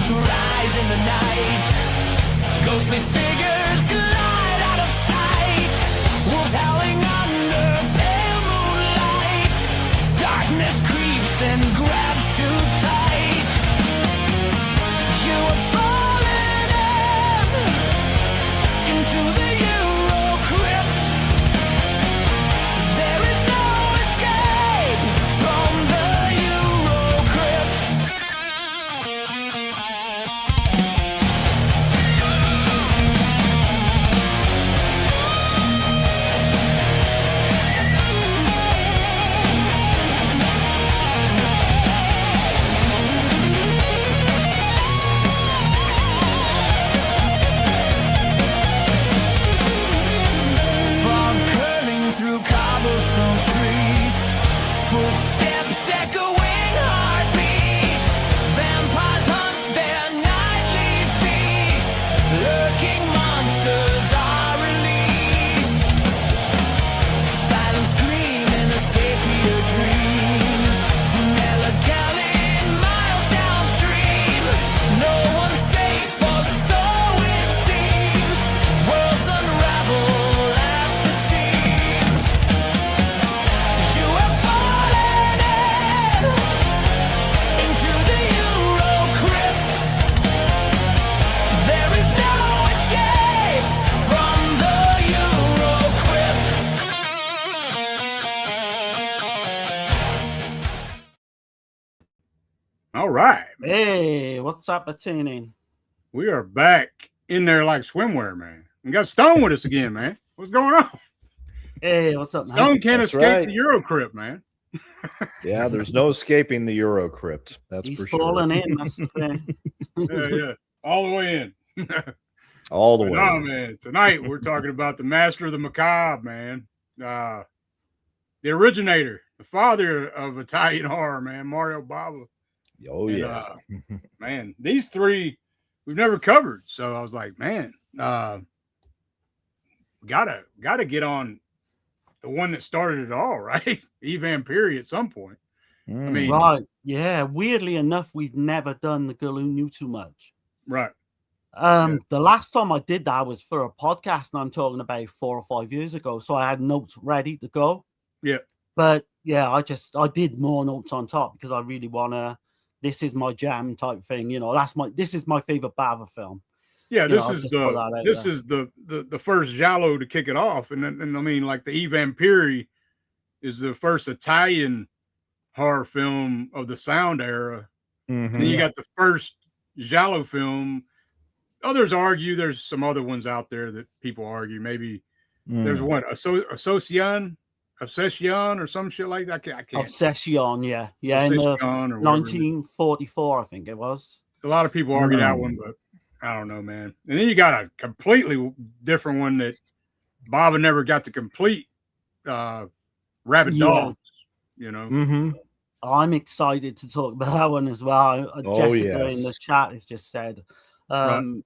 to rise in the night. Ghostly figures glide out of sight. Wolves howling under pale moonlight. Darkness creeps and grabs too tight. You are falling into the EuroCrypt. There is no escape from the EuroCrypt. Fog curling through cobblestone streets. Footsteps echoing heartbeats. Vampires hunt their nightly feast. Lurking monsters are released. Silent scream in a sepia dream. Melancholy miles downstream. No one's safe, or so it seems. Worlds unravel at the seams. You have fallen into the EuroCrypt. There is no escape from the EuroCrypt. All right. Hey, what's up, Attaining? We are back in there like swimwear, man. We got Stone with us again, man. What's going on? Hey, what's up, man? Stone can't That's escape right. the EuroCrypt, man. Yeah, there's no escaping the EuroCrypt. That's He's for sure. falling in. That's the thing. Yeah. All the way in. All the But way. no, man. Tonight we're talking about the master of the macabre, man. The originator, the father of Italian horror, man, Mario Bava. Oh, And, yeah. Man, these three we've never covered. So I was like, man, gotta get on the one that started it all, right? Vampiri at some point. Mm. mean- Right. Yeah. Weirdly enough, we've never done the girl who knew too much. Right. The last time I did that was for a podcast, and I'm talking about 4 or 5 years ago. So I had notes ready to go. Yeah. But yeah, I did more notes on top because I really wanna. This is my jam type thing, you know. This is my favorite Bava film. Yeah, You this know, I'll is just put that out this there. is the first giallo to kick it off, and I mean, like the Vampiri is the first Italian horror film of the sound era. Mhm. And then you got the first giallo film. Others argue there's some other ones out there that people argue. Maybe there's Mm. one Obsession or some shit like that. I can't. Obsession, yeah. In the Obsession or whatever. 1944, I think it was. A lot of people argue that one, but I don't know, man. And then you got a completely different one that Bava never got to complete. Rabid Yeah. Dogs, you know. Mm-hmm. I'm excited to talk about that one as well. Oh, Jessica in the yes. chat has just said, Right.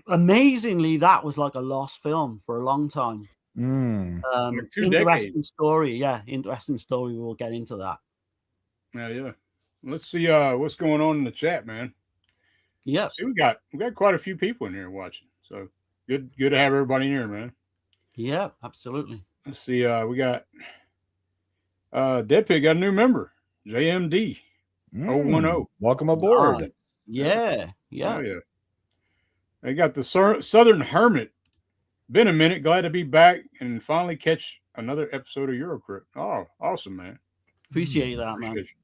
amazingly, that was like a lost film for a long time. Mm. Like 2 Interesting decades. story. Yeah, interesting story. We'll get into that. Yeah. Let's see what's going on in the chat, man. Yeah. See, we got quite a few people in here watching. So good to have everybody in here, man. Yeah, absolutely. Let's see. We got Dead Pig got a new member, JMD 010. Welcome aboard. Nice. Yeah. Oh, yeah. They got the Southern Hermit. Been a minute. Glad to be back and finally catch another episode of EuroCrypt. Oh, awesome, man. Appreciate that, man. Appreciate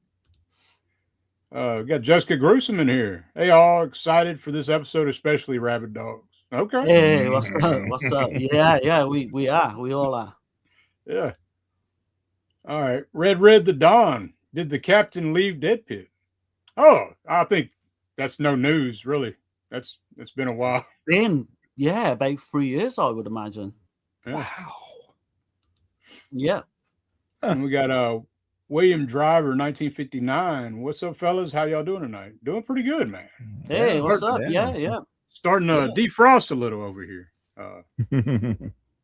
you. We got Jessica Gruesome in here. Hey, all excited for this episode, especially Rabid Dogs. Okay. Hey, what's up? What's up? Yeah, we are. We all are. Yeah. All right. Red the Dawn. Did the captain leave Dead Pit? Oh, I think that's no news, really. It's been a while. Been, about 3 years, I would imagine. Yeah. Wow. Yeah. And we got William Driver, 1959. What's up, fellas? How y'all doing tonight? Doing pretty good, man. Hey, what's up? yeah. Yeah. Starting to defrost a little over here.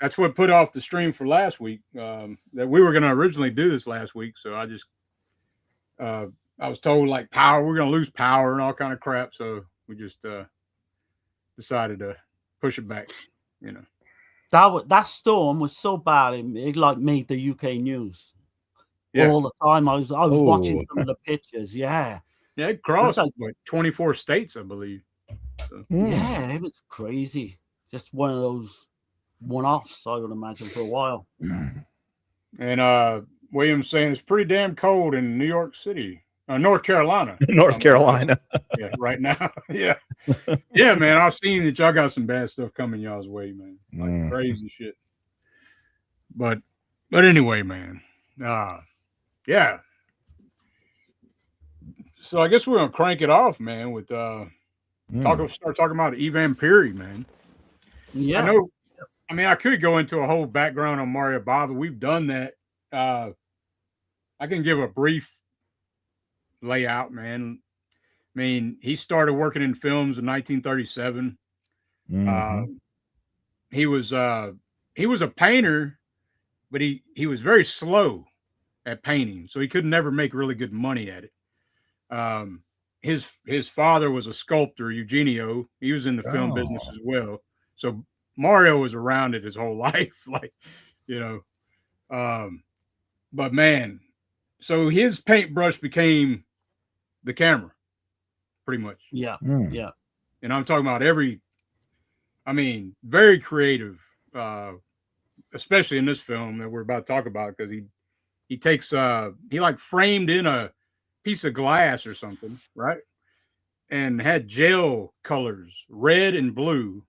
That's what put off the stream for last week. That we were going to originally do this last week, so I just I was told like power, we're gonna lose power and all kind of crap. So we just decided to push it back. You know, That storm was so bad it like made the UK news Yeah. all the time. I was watching Oh. some of the pictures. Yeah, yeah, it crossed like- like 24 states, I believe. So, yeah, it was crazy. Just one of those one-offs, I would imagine, for a while. and William's saying it's pretty damn cold in New York City, North Carolina. North Carolina. Yeah, right now. Yeah, yeah, man. I've seen that y'all got some bad stuff coming y'all's way, man. Like crazy shit. But anyway, man. Yeah. So I guess we're gonna crank it off, man. With start talking about Vampiri, man. Yeah, I know. I mean, I could go into a whole background on Mario Bava. We've done that. I can give a brief layout, man. I mean, he started working in films in 1937. He was a painter, but he was very slow at painting, so he could never make really good money at it. His father was a sculptor, Eugenio. He was in the film business as well. So Mario was around it his whole life, like, you know. But man, so his paintbrush became the camera, pretty much. yeah. And I'm talking about very creative, especially in this film that we're about to talk about, because he takes he like framed in a piece of glass or something, right? And had gel colors, red and blue.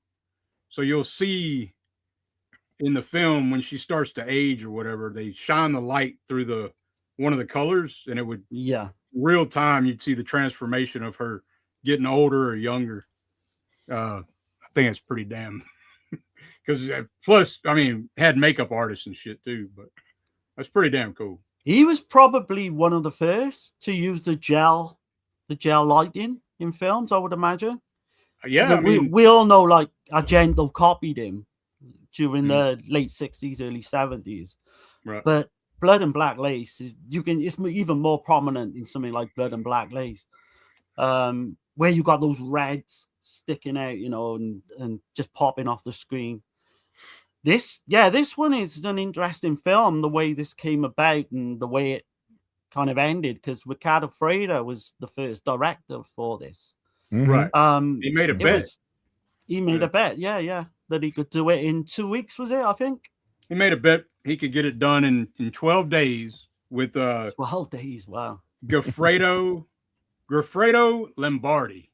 So you'll see in the film when she starts to age or whatever, they shine the light through one of the colors, and it would real time you'd see the transformation of her getting older or younger. I think it's pretty damn because plus, I mean, had makeup artists and shit too, but that's pretty damn cool. He was probably one of the first to use the gel lighting in films, I would imagine. Yeah, we all know like Argento copied him during the late 60s, early 70s. Right. But Blood and Black Lace it's even more prominent in something like Blood and Black Lace, where you got those reds sticking out, you know, and just popping off the screen. This one is an interesting film, the way this came about and the way it kind of ended, because Ricardo Freire was the first director for this. Right. He made a bet. He made a bet, that he could do it in 2 weeks, was it? I think. He made a bet he could get it done in 12 days with 12 days, wow. Goffredo Lombardi.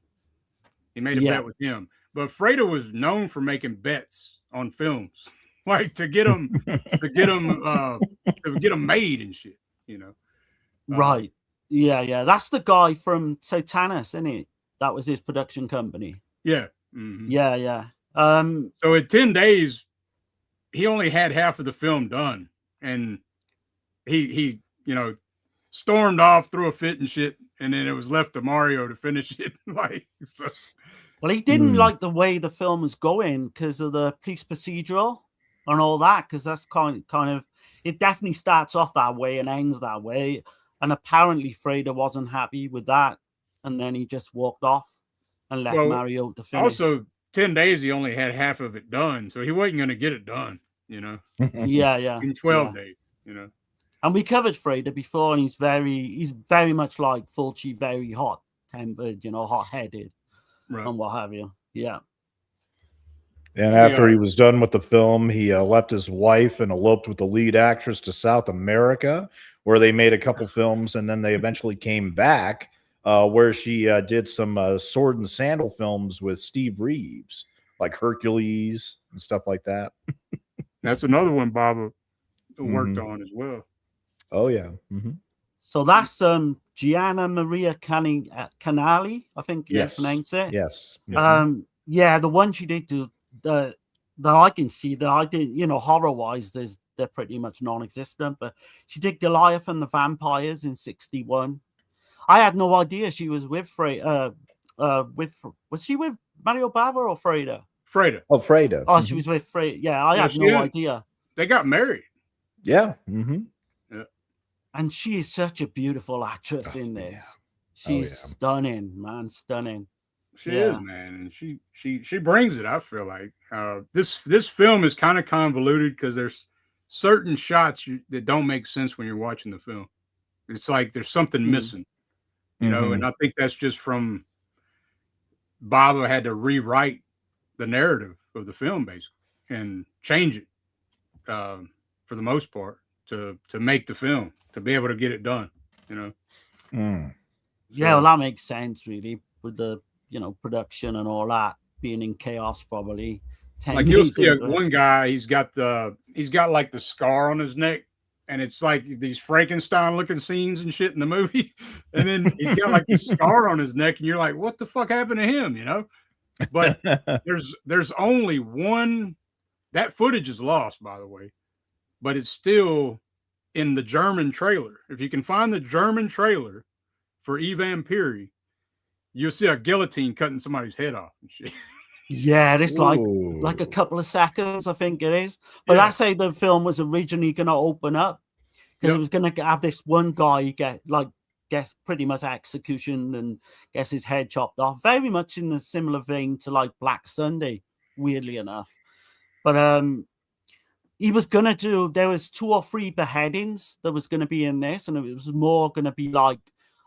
He made a bet with him. But Fredo was known for making bets on films, like to get them made and shit, you know. Right. Yeah. That's the guy from Satanus, isn't it? That was his production company. Yeah. Mm-hmm. Yeah. So in 10 days, he only had half of the film done, and he stormed off, threw a fit and shit, and then it was left to Mario to finish it. Well, he didn't like the way the film was going because of the police procedural and all that, because that's kind of it definitely starts off that way and ends that way. And apparently Freire wasn't happy with that, and then he just walked off and left Mario to finish. Also, 10 days he only had half of it done, so he wasn't going to get it done, you know. Yeah. In 12 days, you know. And we covered Freire before, and he's very much like Fulci, very hot-tempered, you know, hot-headed, and what have you. Yeah. And after he was done with the film, he left his wife and eloped with the lead actress to South America, where they made a couple films, and then they eventually came back, where she did some sword and sandal films with Steve Reeves, like Hercules and stuff like that. That's another one Bava worked on as well. Oh, yeah. So that's Gianna Maria Canali, I think you pronounce it. Yes. Yeah, the one she did do that I can see that I did, you know, horror-wise, they're pretty much non-existent. But she did Goliath and the Vampires in '61. I had no idea she was with Freire. Was she with Mario Bava or Freire? Freire. Oh, Freire. Oh, she was with Freire. Yeah, I had no idea. They got married. Yeah. And she is such a beautiful actress in this. She's stunning, man, stunning. She is, man, and she brings it. I feel like this film is kind of convoluted because there's certain shots that don't make sense when you're watching the film. It's like there's something missing, you know, and I think that's just from Bava had to rewrite the narrative of the film basically and change it for the most part to make the film to be able to get it done, you know. Yeah, well, that makes sense really with the production and all that being in chaos probably. Like you'll see one guy, he's got like the scar on his neck, and it's like these Frankenstein looking scenes and shit in the movie, and then he's got like the scar on his neck, and you're like, what the fuck happened to him, you know? But there's only one. That footage is lost, by the way, but it's still in the German trailer. If you can find the German trailer for Vampiri, you'll see a guillotine cutting somebody's head off and shit. Yeah, it's like a couple of seconds, I think it is. But that's how the film was originally going to open up, because it was going to have this one guy gets pretty much execution and gets his head chopped off, very much in the similar vein to like Black Sunday, weirdly enough. But he was gonna do. There was 2 or 3 beheadings that was going to be in this, and it was more going to be like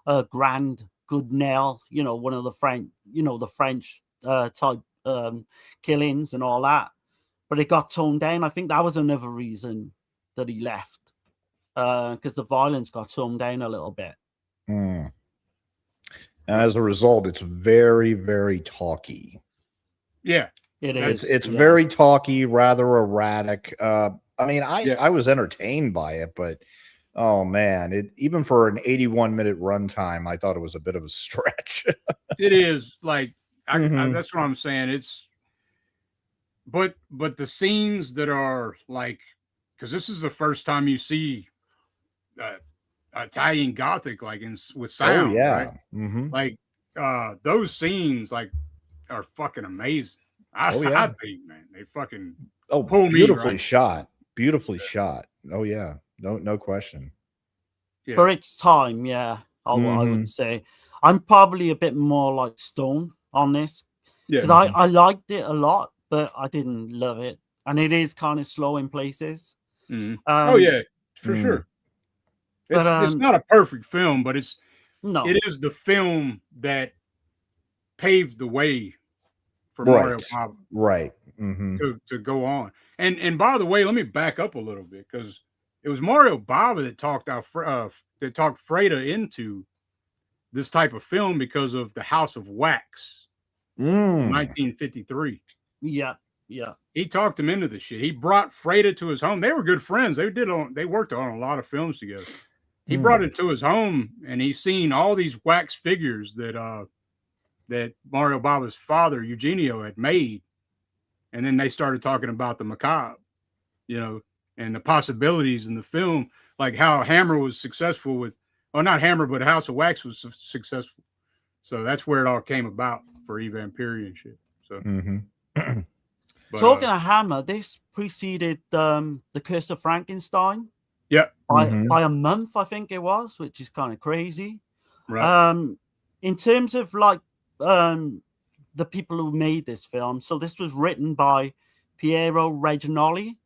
a Grand Goodnell, one of the French type killings and all that. But it got toned down. I think that was another reason that he left, because the violence got toned down a little bit. And as a result, it's very, very talky. Yeah, it is. It's very talky, rather erratic. I mean, I was entertained by it, but oh man, even for an 81-minute runtime, I thought it was a bit of a stretch. It is like that's what I'm saying. But the scenes that are like, because this is the first time you see Italian Gothic like with sound. Oh yeah, right? Like those scenes like are fucking amazing. I think, man, they fucking pull beautifully me, shot, beautifully shot. Oh yeah, no question. Yeah. For its time, I would say I'm probably a bit more like Stone on this, because I liked it a lot, but I didn't love it, and it is kind of slow in places. Oh yeah, for sure. It's not a perfect film, but it is the film that paved the way for Mario Bava, right? To go on. And by the way, let me back up a little bit, because it was Mario Bava that talked Freda into this type of film because of The House of Wax, 1953. Yeah. He talked him into the shit. He brought Freda to his home. They were good friends. They worked on a lot of films together. He brought it to his home, and he's seen all these wax figures that Mario Bava's father, Eugenio, had made. And then they started talking about the macabre, and the possibilities in the film, like how Hammer was successful with, well, not Hammer, but House of Wax was successful. So that's where it all came about for Vampiri and shit. So, but, talking of Hammer, this preceded The Curse of Frankenstein. Yeah, by a month, I think it was, which is kind of crazy. Right. In terms of like the people who made this film, so this was written by Piero Reginoli,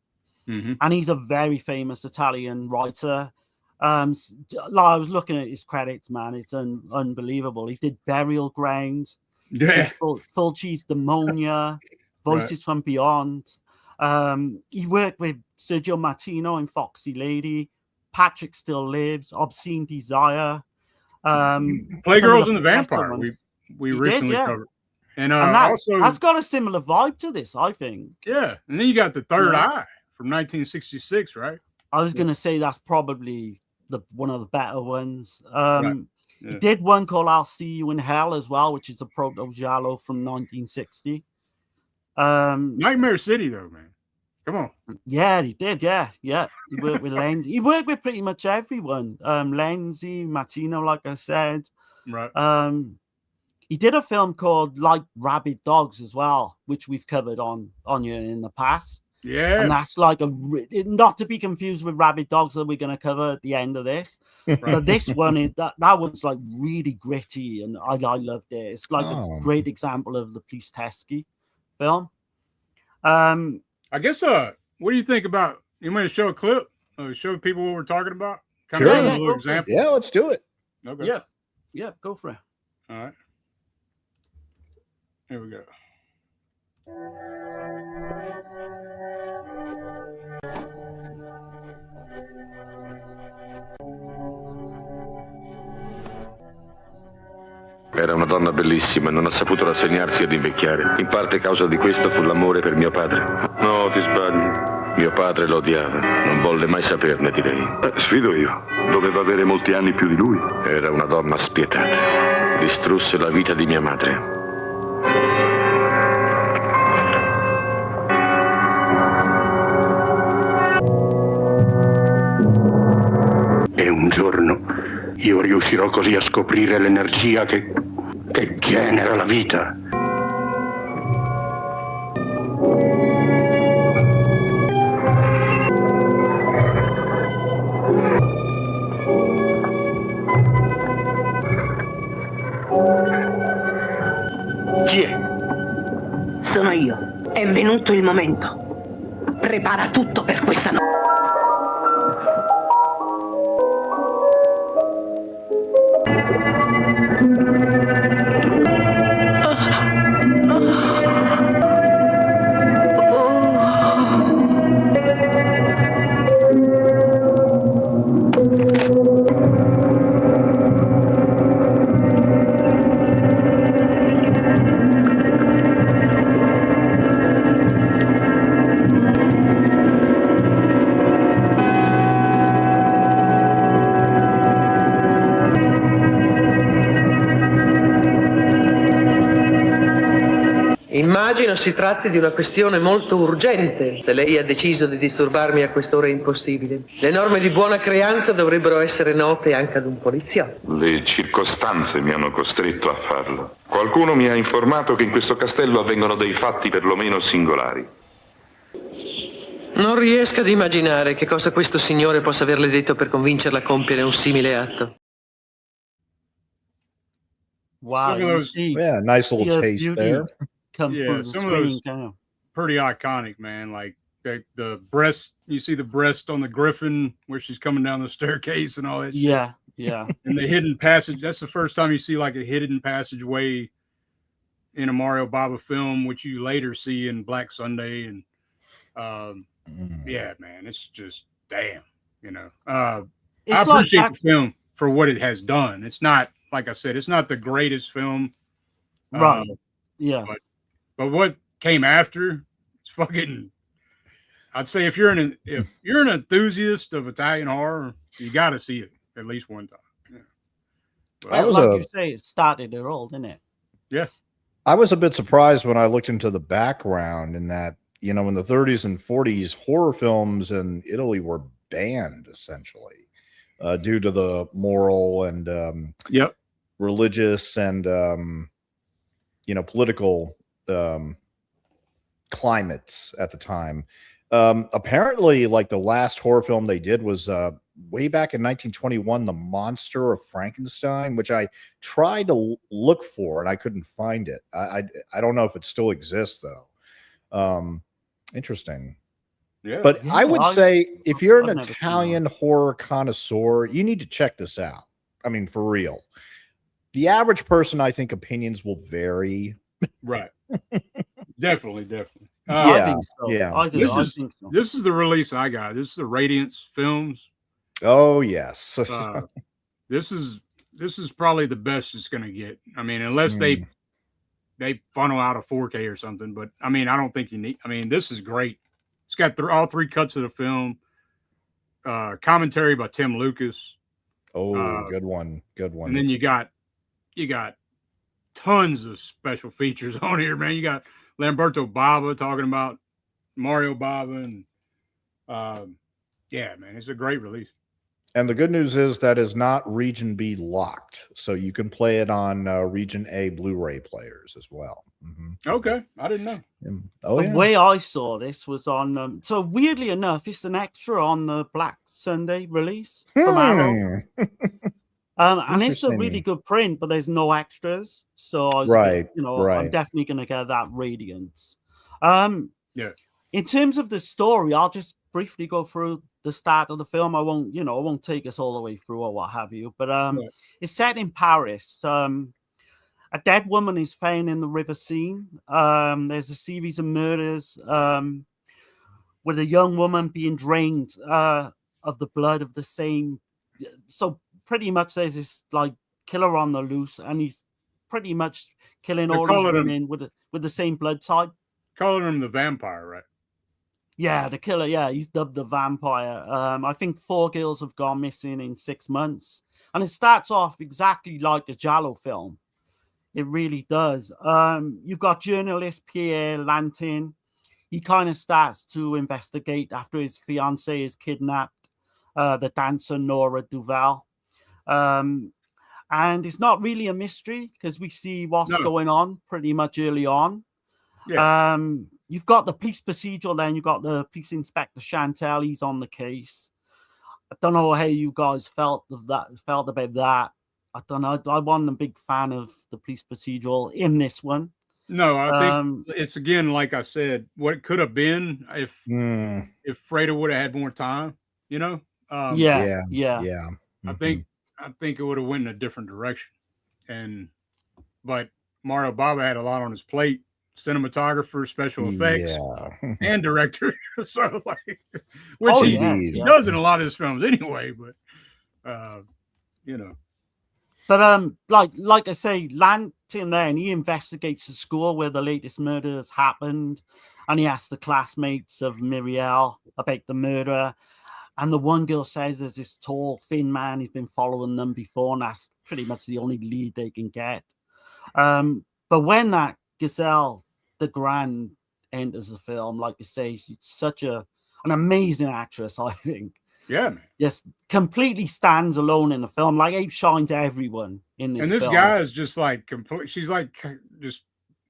and he's a very famous Italian writer. I was looking at his credits, man. It's unbelievable. He did Burial Grounds, Fulci's Demonia, Voices from Beyond. He worked with Sergio Martino in Foxy Lady, Patrick Still Lives, Obscene Desire, Playgirls and the Vampire. We recently covered. And also that's got a similar vibe to this, I think. Yeah, and then you got The Third Eye from 1966, right? I was going to say that's probably one of the better ones. He did one called I'll See You in Hell as well, which is a proto-giallo from 1960. Nightmare City, though, man. Come on. Yeah, he did. Yeah. He worked with Lenzi. He worked with pretty much everyone. Lenzi, Martino, like I said. Right. He did a film called Like Rabid Dogs as well, which we've covered on you in the past. Yeah. And that's like not to be confused with Rabid Dogs that we're going to cover at the end of this. But this one is that one's like really gritty, and I loved it. It's like a great example of the Pisteschi film. I guess what do you think about, you want to show a clip? Show people what we're talking about? Sure. Of a little example. Yeah, let's do it. Okay. Yeah, go for it. All right. Here we go. Era una donna bellissima, non ha saputo rassegnarsi ad invecchiare. In parte causa di questo fu l'amore per mio padre. No, ti sbagli. Mio padre lo odiava, non volle mai saperne di lei. Sfido io. Doveva avere molti anni più di lui. Era una donna spietata. Distrusse la vita di mia madre. E un giorno io riuscirò così a scoprire l'energia che genera la vita. Chi è? Sono io. È venuto il momento. Prepara tutto per questa notte. Immagino si tratti di una questione molto urgente, se lei ha deciso di disturbarmi a quest'ora impossibile. Le norme di buona creanza dovrebbero essere note anche ad un poliziotto. Le circostanze mi hanno costretto a farlo. Qualcuno mi ha informato che in questo castello avvengono dei fatti perlomeno singolari. Non riesco ad immaginare che cosa questo signore possa averle detto per convincerla a compiere un simile atto. Wow, you see, Yeah, nice little taste beauty there. Come through the some of screen, those kind of. pretty iconic, man. Like the breast, you see the breast on the griffin where she's coming down the staircase and all that. Yeah, shit. yeah. And the hidden passage. That's the first time you see like a hidden passageway in a Mario Bava film, which you later see in Black Sunday. And yeah, man, it's just damn, you know. I appreciate the film for what it has done. It's not, like I said, it's not the greatest film. Right. Yeah. But what came after, it's fucking. I'd say if you're an enthusiast of Italian horror, you got to see it at least one time. Yeah. Well, like you say, it started it all, didn't it? Yeah. I was a bit surprised when I looked into the background in that, you know, in the 30s and 40s, horror films in Italy were banned essentially due to the moral and religious and political climates at the time. Apparently, like the last horror film they did was way back in 1921, The Monster of Frankenstein, which I tried to look for and I couldn't find it. I don't know if it still exists though. Interesting. Yeah. But I would say if you're an Italian horror connoisseur, you need to check this out. I mean, for real. The average person, I think opinions will vary. Right. Definitely. I think so. Yeah. I think so. This is the release I got. This is the Radiance Films. Oh yes. This is probably the best it's going to get. I mean, unless they funnel out a 4K or something. But I mean, I don't think you need. I mean, this is great. It's got all three cuts of the film. Commentary by Tim Lucas. Oh, good one. And then you got tons of special features on here, man. You got Lamberto Bava talking about Mario Bava, and yeah, man, it's a great release. And the good news is that is not Region B locked, so you can play it on Region A Blu-ray players as well. Okay, I didn't know. Oh, The way I saw this was on. So weirdly enough, it's an extra on the Black Sunday release from Arrow. And it's a really Interesting. good print, but there's no extras. So I was Right, I'm right. definitely going to get that Radiance. Yeah. In terms of the story, I'll just briefly go through the start of the film. I won't take us all the way through or what have you. But Right. it's set in Paris. A dead woman is found in the river Seine. There's a series of murders with a young woman being drained of the blood of the same. So pretty much there's this like killer on the loose, and he's pretty much killing They're all these calling him- women with the same blood type. Calling him the vampire, right? Yeah, the killer. Yeah, he's dubbed the vampire. I think 4 girls have gone missing in 6 months, and it starts off exactly like a Giallo film. It really does. You've got journalist Pierre Lantin. He kind of starts to investigate after his fiancée is kidnapped, the dancer Nora Duval. And it's not really a mystery because we see what's going on pretty much early on. Yeah. You've got the police procedural, then you've got the police inspector Chantel. He's on the case. I don't know how you guys felt about that. I don't know. I wasn't a big fan of the police procedural in this one. No, I think it's again, like I said, what could have been if Freda would have had more time, you know? Yeah. I think it would have went in a different direction. But Mario Bava had a lot on his plate: cinematographer, special effects, and director. So which he does in a lot of his films anyway. But you know. But like I say, Lantin there, and he investigates the school where the latest murders happened, and he asks the classmates of Muriel about the murder. And the one girl says there's this tall, thin man who's been following them before, and that's pretty much the only lead they can get. But when that Giselle de Grand enters the film, like you say, she's such an amazing actress, I think. Yeah, man. Just completely stands alone in the film, like it shines everyone in this. And this film. guy is just like complete. She's like just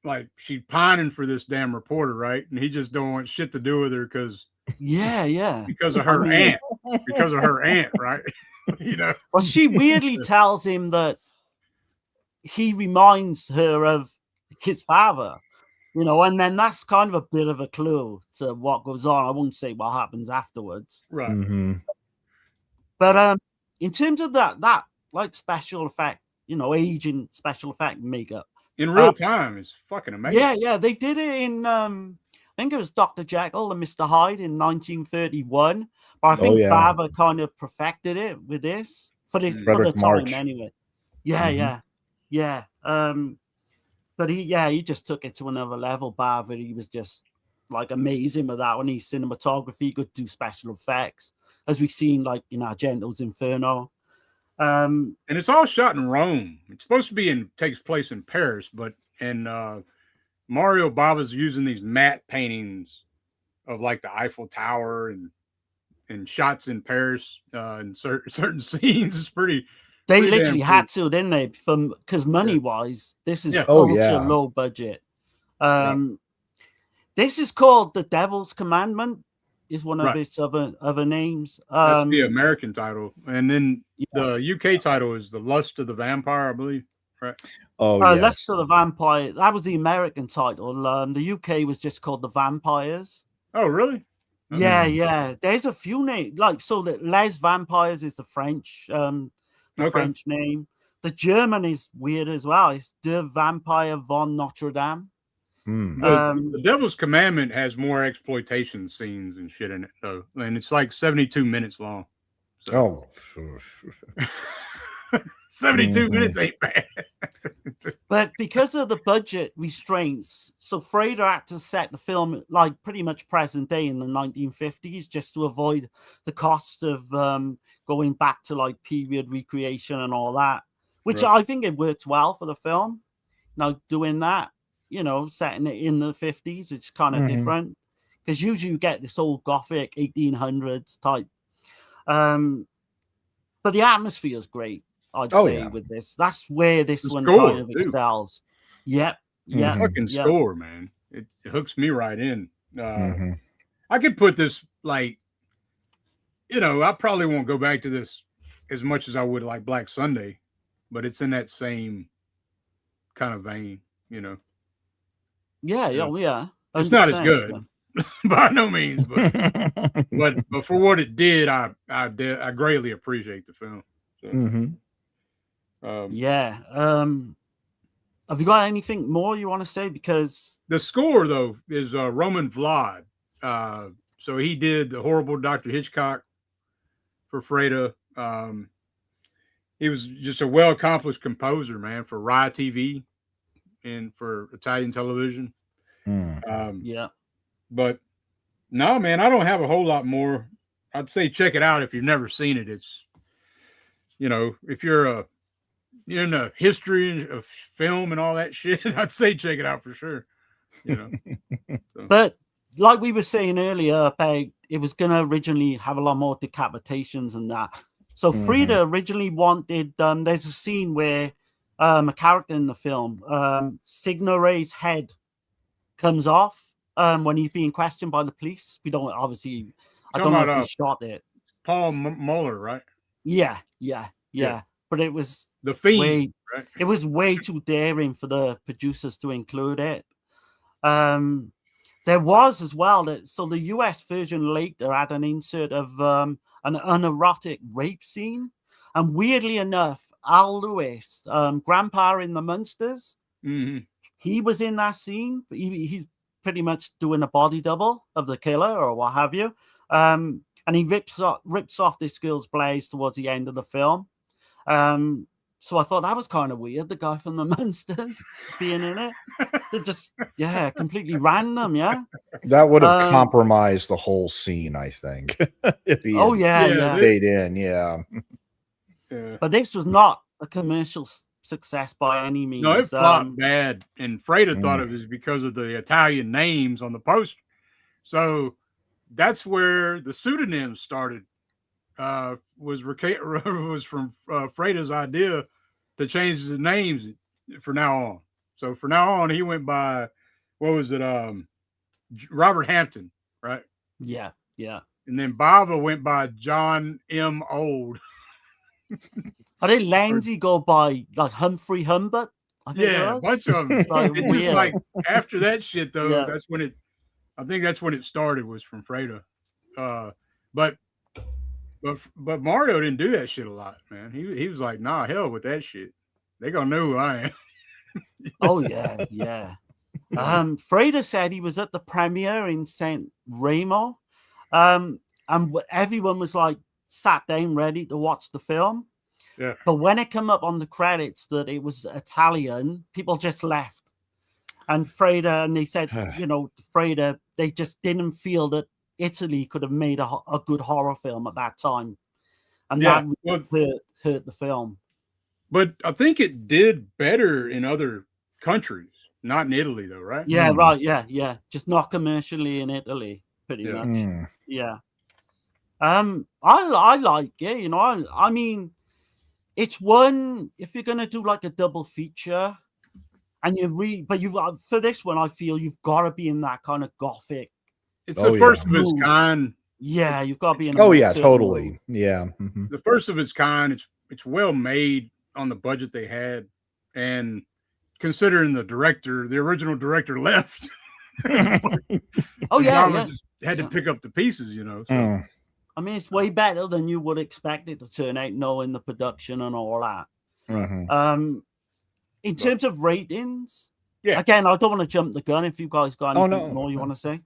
like she's pining for this damn reporter, right? And he just don't want shit to do with her because because of her aunt, right? You know. Well, she weirdly tells him that he reminds her of his father, you know, and then that's kind of a bit of a clue to what goes on. I won't say what happens afterwards, right? But in terms of that like special effect, you know, aging special effect makeup in real time is fucking amazing. Yeah, they did it in I think it was Dr. Jekyll and Mr. Hyde in 1931, but I think Bava kind of perfected it with this for the time anyway. Yeah. But he just took it to another level. Bava, he was just like amazing with that one. He's cinematography, could do special effects, as we've seen like in Argento's Inferno. And it's all shot in Rome. It's supposed to be takes place in Paris, but Mario Bava's using these matte paintings of like the Eiffel Tower and shots in Paris in certain scenes. It's pretty. They literally had to, didn't they? Because money-wise, this is ultra low budget. This is called The Devil's Commandment. Is one of its other names. That's the American title, and then the UK title is The Lust of the Vampire, I believe. Right? Lust of the Vampire. That was the American title. The UK was just called The Vampires. Oh, really? Yeah. There's a few names, like the Les Vampires is the French. French name. The German is weird as well. It's Der Vampire von Notre Dame. The Devil's Commandment has more exploitation scenes and shit in it, though, and it's like 72 minutes long. So. 72 minutes ain't bad. But because of the budget restraints, so Freda had to set the film like pretty much present day in the 1950s just to avoid the cost of going back to like period recreation and all that, which I think it works well for the film. Now doing that, you know, setting it in the 50s, it's kind of different because usually you get this old Gothic 1800s type. but the atmosphere is great. I'd Oh, say yeah. with this, that's where this The one score, kind of too. excels. Yep. Yeah. Fucking Yeah. score, man. It hooks me right in. Mhm. I could put this like, I probably won't go back to this as much as I would like Black Sunday, but it's in that same kind of vein, Yeah. Yeah. Yeah. Yeah. It's not as 100%, good by no means, but Mhm. but for what it did, I greatly appreciate the film. So, Yeah. Have you got anything more you want to say? Because the score though is Roman Vlad. So he did the horrible Dr. Hitchcock for Freda. He was just a well accomplished composer, man, for Rai TV and for Italian television. yeah. But no, man, I don't have a whole lot more. I'd say check it out if you've never seen it. It's, if you're in the history of film and all that shit, I'd say check it out for sure. So. But like we were saying earlier about it was going to originally have a lot more decapitations and that. So Frida originally wanted, there's a scene where a character in the film, Signa Ray's head comes off when he's being questioned by the police. We don't obviously, I don't know if he shot it. Paul Muller, right? Yeah. But it was The Fiend, right? It was way too daring for the producers to include it. There was as well so the US version later had an insert of an unerotic rape scene, and weirdly enough, Al Lewis, Grandpa in the Munsters, he was in that scene. He's pretty much doing a body double of the killer or what have you, and he rips off this girl's blouse towards the end of the film. So I thought that was kind of weird, the guy from the Munsters being in it. They're just, completely random, yeah? That would have compromised the whole scene, I think. If he stayed in, yeah. But this was not a commercial success by any means. No, it flopped bad. And Freda thought it was because of the Italian names on the poster. So that's where the pseudonym started. Was from Freda's idea to change the names for now on. So for now on, he went by, what was it? Robert Hampton, right? Yeah. And then Bava went by John M. Old. I think Lindsay go by like Humphrey Humbert. I think a bunch of them. It's just like after that shit though. That's when it started, was from Freda. But Mario didn't do that shit a lot, man. He was like, nah, hell with that shit. They gonna know who I am. Oh yeah. Freda said he was at the premiere in San Remo, and everyone was like sat down ready to watch the film. Yeah. But when it came up on the credits that it was Italian, people just left. And Freda, and they said, Freda, they just didn't feel that Italy could have made a good horror film at that time, and that really hurt the film. But I think it did better in other countries, not in Italy, though, right? Yeah, right. Yeah. Just not commercially in Italy, pretty much. Yeah. I like it. I mean, it's one, if you're gonna do like a double feature, and for this one, I feel you've got to be in that kind of gothic. It's the first of its kind. Yeah, you've got to be in. Totally. Mood. Yeah. The first of its kind. It's well made on the budget they had, and considering the original director left. Just had to pick up the pieces, So. I mean, it's way better than you would expect it to turn out, knowing the production and all that. In terms of ratings, again, I don't want to jump the gun. If you guys got anything more you want to say,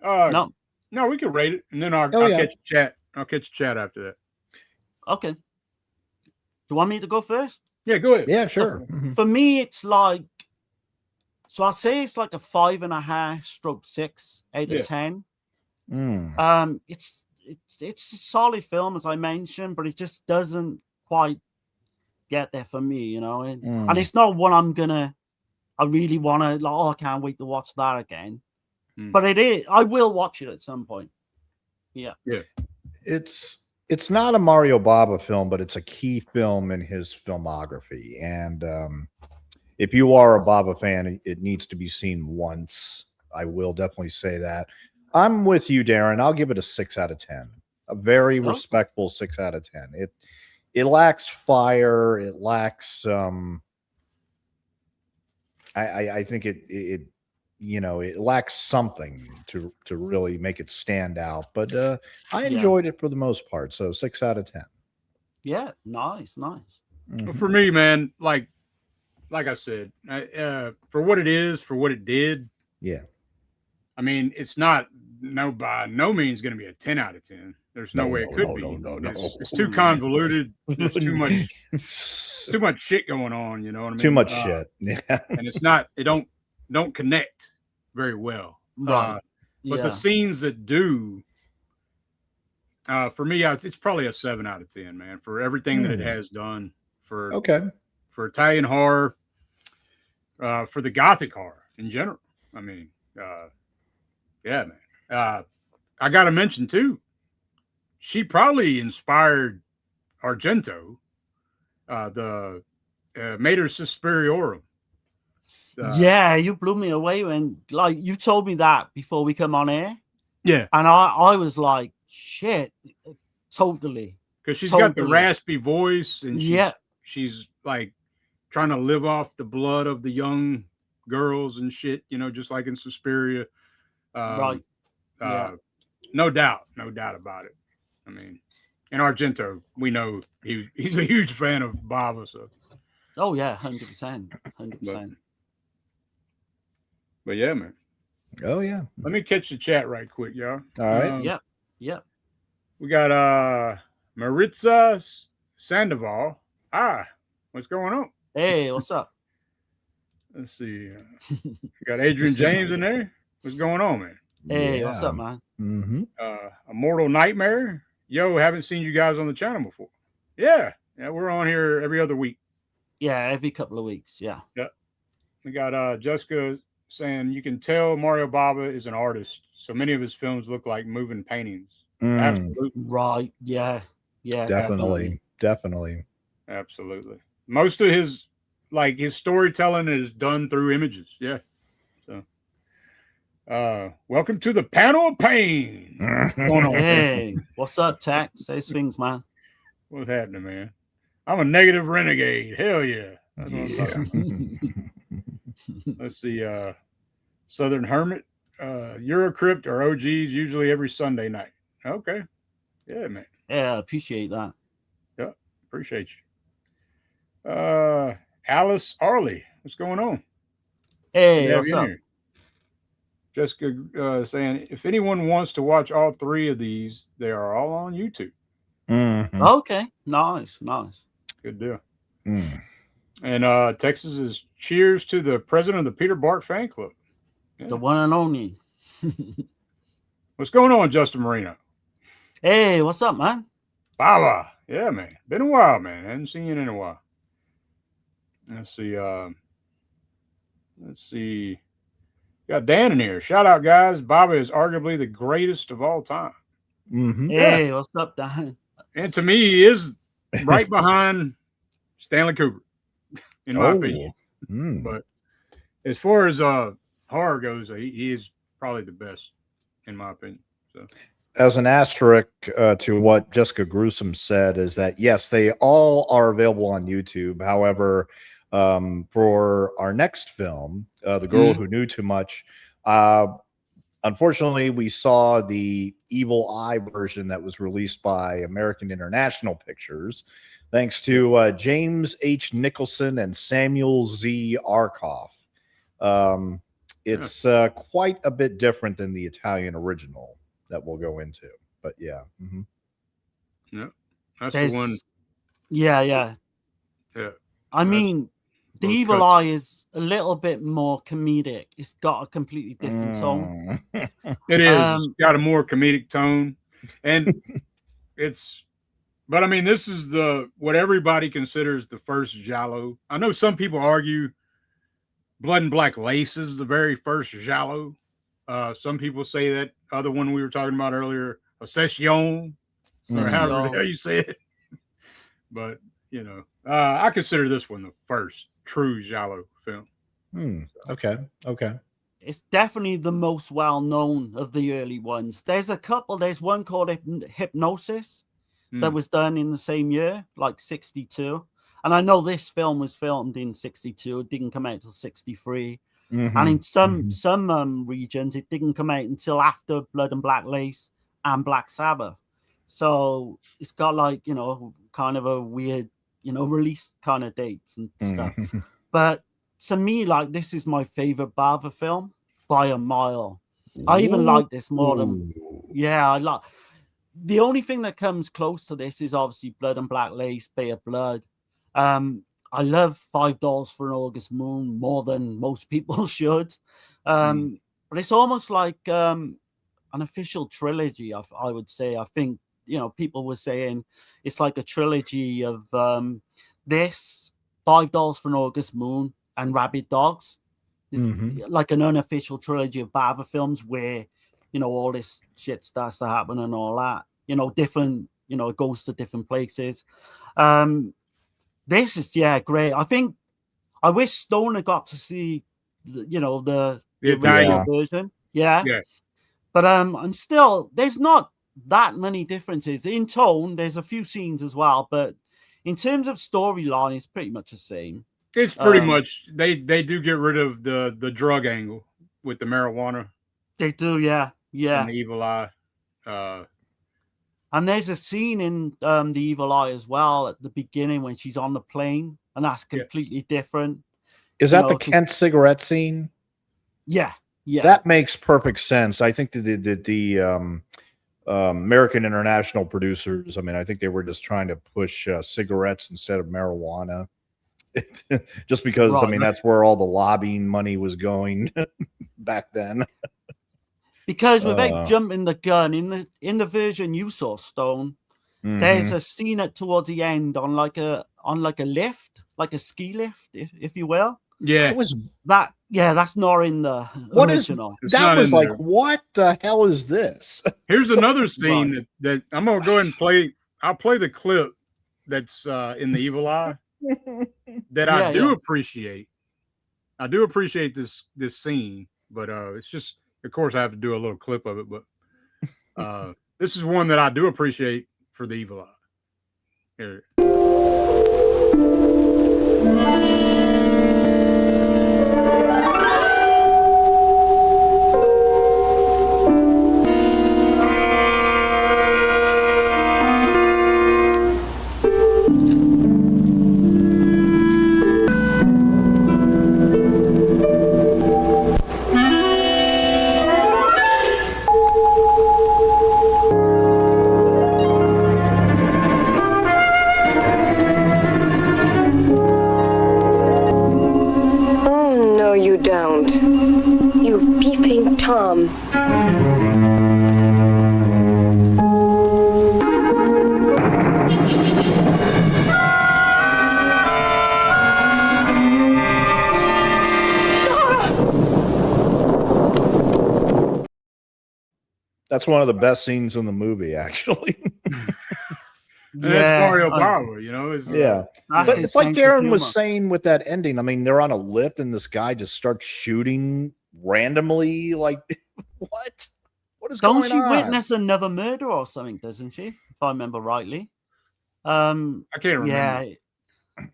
no, we can rate it, and then I'll catch a chat. I'll catch a chat after that. Okay. Do you want me to go first? Yeah, go ahead. Yeah, sure. For me, it's like, so I'll say it's like a 5.5/6 out of 10. It's a solid film, as I mentioned, but it just doesn't quite get there for me, and it's not one I really want to, I can't wait to watch that again. But it is, I will watch it at some point. Yeah. It's It's not a Mario Bava film, but it's a key film in his filmography. And if you are a Bava fan, it needs to be seen once. I will definitely say that. I'm with you, Darren. I'll give it a 6 out of 10. A very respectful 6 out of 10. It lacks fire. It lacks I think it lacks something to really make it stand out. But I enjoyed it for the most part. So 6 out of 10. Yeah, nice. Well, for me, man, like I said, for what it is, for what it did. Yeah. I mean, it's not by no means going to be a 10 out of 10. There's no way it could be. No. It's too convoluted. There's too much shit going on. You know what I mean? Too much shit. Yeah. And it's not. It don't connect very well. Right. But the scenes that do, for me, it's probably a 7 out of 10, man. For everything that it has done for Italian horror, for the Gothic horror in general. I mean, yeah, man. I got to mention too, she probably inspired Argento, the Mater Suspiriorum. Yeah, you blew me away when you told me that before we come on air. Yeah, and I was like, shit, totally. Because she's got the raspy voice, and she's like trying to live off the blood of the young girls and shit, just like in Suspiria. Right. No doubt about it. I mean, in Argento, we know he's a huge fan of Bava. So. Oh yeah, 100%. But yeah, man. Oh yeah. Let me catch the chat right quick, y'all. All right. Yep. We got Maritza Sandoval. What's going on? Hey, what's up? Let's see. We got Adrian James in there. What's going on, man? Hey, what's up, man? Mm-hmm. Immortal Nightmare. Yo, haven't seen you guys on the channel before. Yeah, we're on here every other week. Yeah, every couple of weeks. Yeah. We got Jessica saying you can tell Mario Bava is an artist. So many of his films look like moving paintings. Absolutely. Right. Yeah. Definitely. Absolutely. Most of his storytelling is done through images. Yeah. So welcome to the panel of pain. Hey, what's up, Tax? Say things, man. What's happening, man? I'm a negative renegade. Hell yeah. That's what I'm talking about. Let's see. Southern Hermit, EuroCrypt or OGs usually every Sunday night. Okay. Yeah, man. Yeah, appreciate that. Yeah, appreciate you. Alice Arley, what's going on? Hey, what's up? Here. Jessica saying, if anyone wants to watch all 3 of these, they are all on YouTube. Mm-hmm. Okay, nice. Good deal. And Texas is cheers to the president of the Peter Bart fan club. Yeah. The one and only. What's going on, Justin Marino? Hey, what's up, man? Bava. Yeah, man. Been a while, man. I haven't seen you in a while. Let's see. Got Dan in here. Shout out, guys. Bava is arguably the greatest of all time. Mm-hmm. Hey, what's up, Dan? And to me, he is right behind Stanley Kubrick, in my opinion. But as far as horror goes, he is probably the best, in my opinion. So, as an asterisk to what Jessica Gruesome said, is that yes, they all are available on YouTube. However, for our next film, The Girl Who Knew Too Much, unfortunately, we saw the Evil Eye version that was released by American International Pictures, thanks to James H. Nicholson and Samuel Z. Arkoff. It's quite a bit different than the Italian original that we'll go into. But yeah. Mm-hmm. Yeah. That's the one. Yeah. I mean, the Evil Eye is a little bit more comedic. It's got a completely different tone. It is. It's got a more comedic tone. And but I mean, this is what everybody considers the first giallo. I know some people argue Blood and Black Lace is the very first giallo. Some people say that other one we were talking about earlier, Obsession, or however the hell you say it. But I consider this one the first true giallo film. Okay. It's definitely the most well-known of the early ones. There's a couple. There's one called Hypnosis that was done in the same year, like 62. And I know this film was filmed in 62. It didn't come out till 63. And in some regions, it didn't come out until after Blood and Black Lace and Black Sabbath. So it's got like, kind of a weird, release kind of dates and stuff. But to me, like, this is my favorite Bava film by a mile. I even like this more than, I like. The only thing that comes close to this is obviously Blood and Black Lace, Bay of Blood. I love $5 for an August Moon more than most people should. But it's almost like an official trilogy, I would say. I think, people were saying it's like a trilogy of this, $5 for an August Moon, and Rabid Dogs. It's like an unofficial trilogy of Bava films where, all this shit starts to happen and all that. Different, it goes to different places. This is great. I wish Stoner got to see the Italian version. Yeah. But and still there's not that many differences in tone. There's a few scenes as well, but in terms of storyline, it's pretty much the same. It's pretty much they do get rid of the drug angle with the marijuana. They do, yeah. And the evil eye. And there's a scene in the Evil Eye as well at the beginning when she's on the plane, and that's completely different. Is that the Kent cigarette scene? Yeah. That makes perfect sense. I think the American International producers, I think they were just trying to push cigarettes instead of marijuana. Just because, that's where all the lobbying money was going back then. Because without jumping the gun, in the version you saw, Stone, there's a scene towards the end on like a lift, like a ski lift, if you will. Yeah, that's not in the original. That was like, what the hell is this? Here's another scene that I'm gonna go ahead and play. I'll play the clip that's in the Evil Eye that I do appreciate. I do appreciate this scene, but it's just, of course, I have to do a little clip of it. But this is one that I do appreciate for the Evil Eye. Here. Tom. That's one of the best scenes in the movie, actually. That's Mario Bava, But it's like Darren was saying with that ending. I mean, they're on a lift and this guy just starts shooting randomly. Like, what? What is going on? Don't she witness another murder or something, doesn't she? If I remember rightly. I can't remember. Yeah.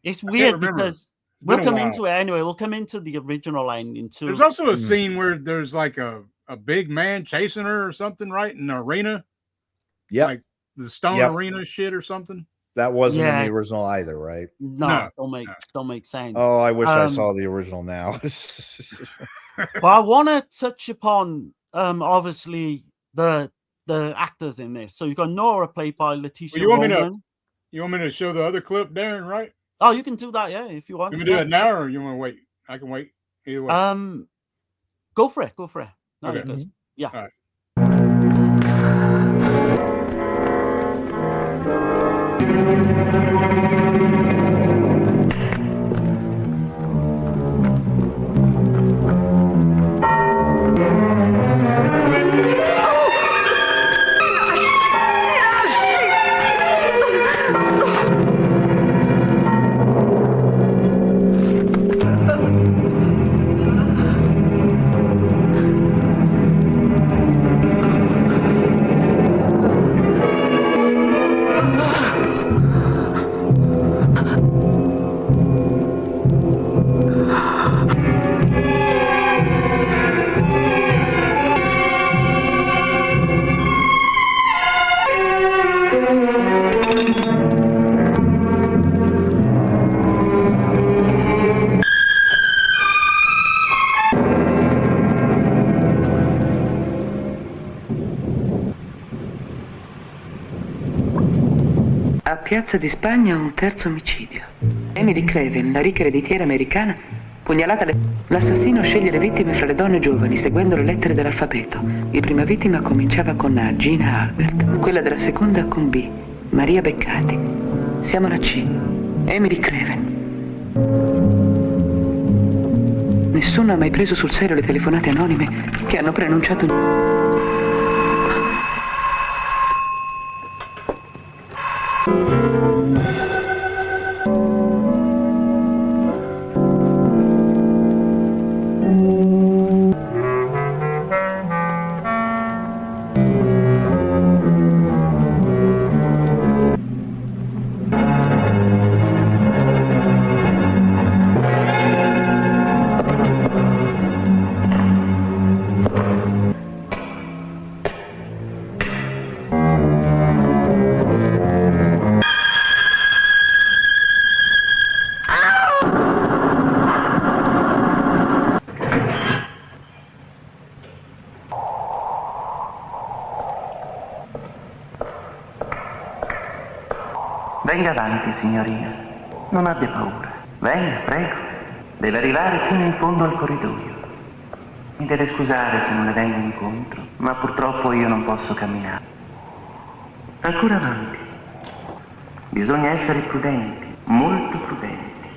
It's weird because we'll come into it anyway. We'll come into the original ending too. There's also a scene where there's like a big man chasing her or something, right? In the arena. Yeah. Like the stone arena shit or something. That wasn't in the original either, right? No. Don't make sense. Oh, I wish I saw the original now. Well, I want to touch upon obviously the actors in this. So you've got Nora played by Letitia Roman. You want me to show the other clip, Darren, right? Oh, you can do that, yeah, if you want. You want to do it now, or you want to wait? I can wait either way. Go for it. No, okay. Yeah. All right. Piazza di Spagna un terzo omicidio. Emily Craven, la ricca ereditiera americana, pugnalata l'assassino sceglie le vittime fra le donne giovani, seguendo le lettere dell'alfabeto. La prima vittima cominciava con A, Gina Albert. Quella della seconda con B, Maria Beccati. Siamo alla C, Emily Craven. Nessuno ha mai preso sul serio le telefonate anonime che hanno preannunciato... Venga avanti, signorina. Non abbia paura. Venga, prego. Deve arrivare fino in fondo al corridoio. Mi deve scusare se non le vengo incontro, ma purtroppo io non posso camminare. Ancora avanti. Bisogna essere prudenti, molto prudenti.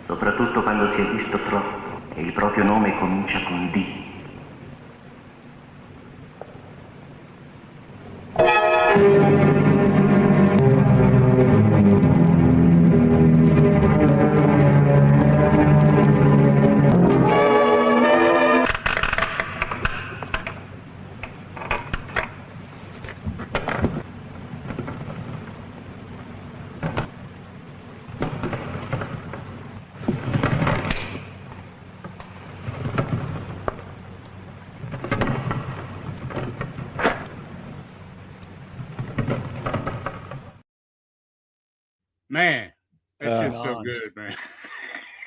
Soprattutto quando si è visto troppo e il proprio nome comincia con D. Man, that shit's so Nice. good, man.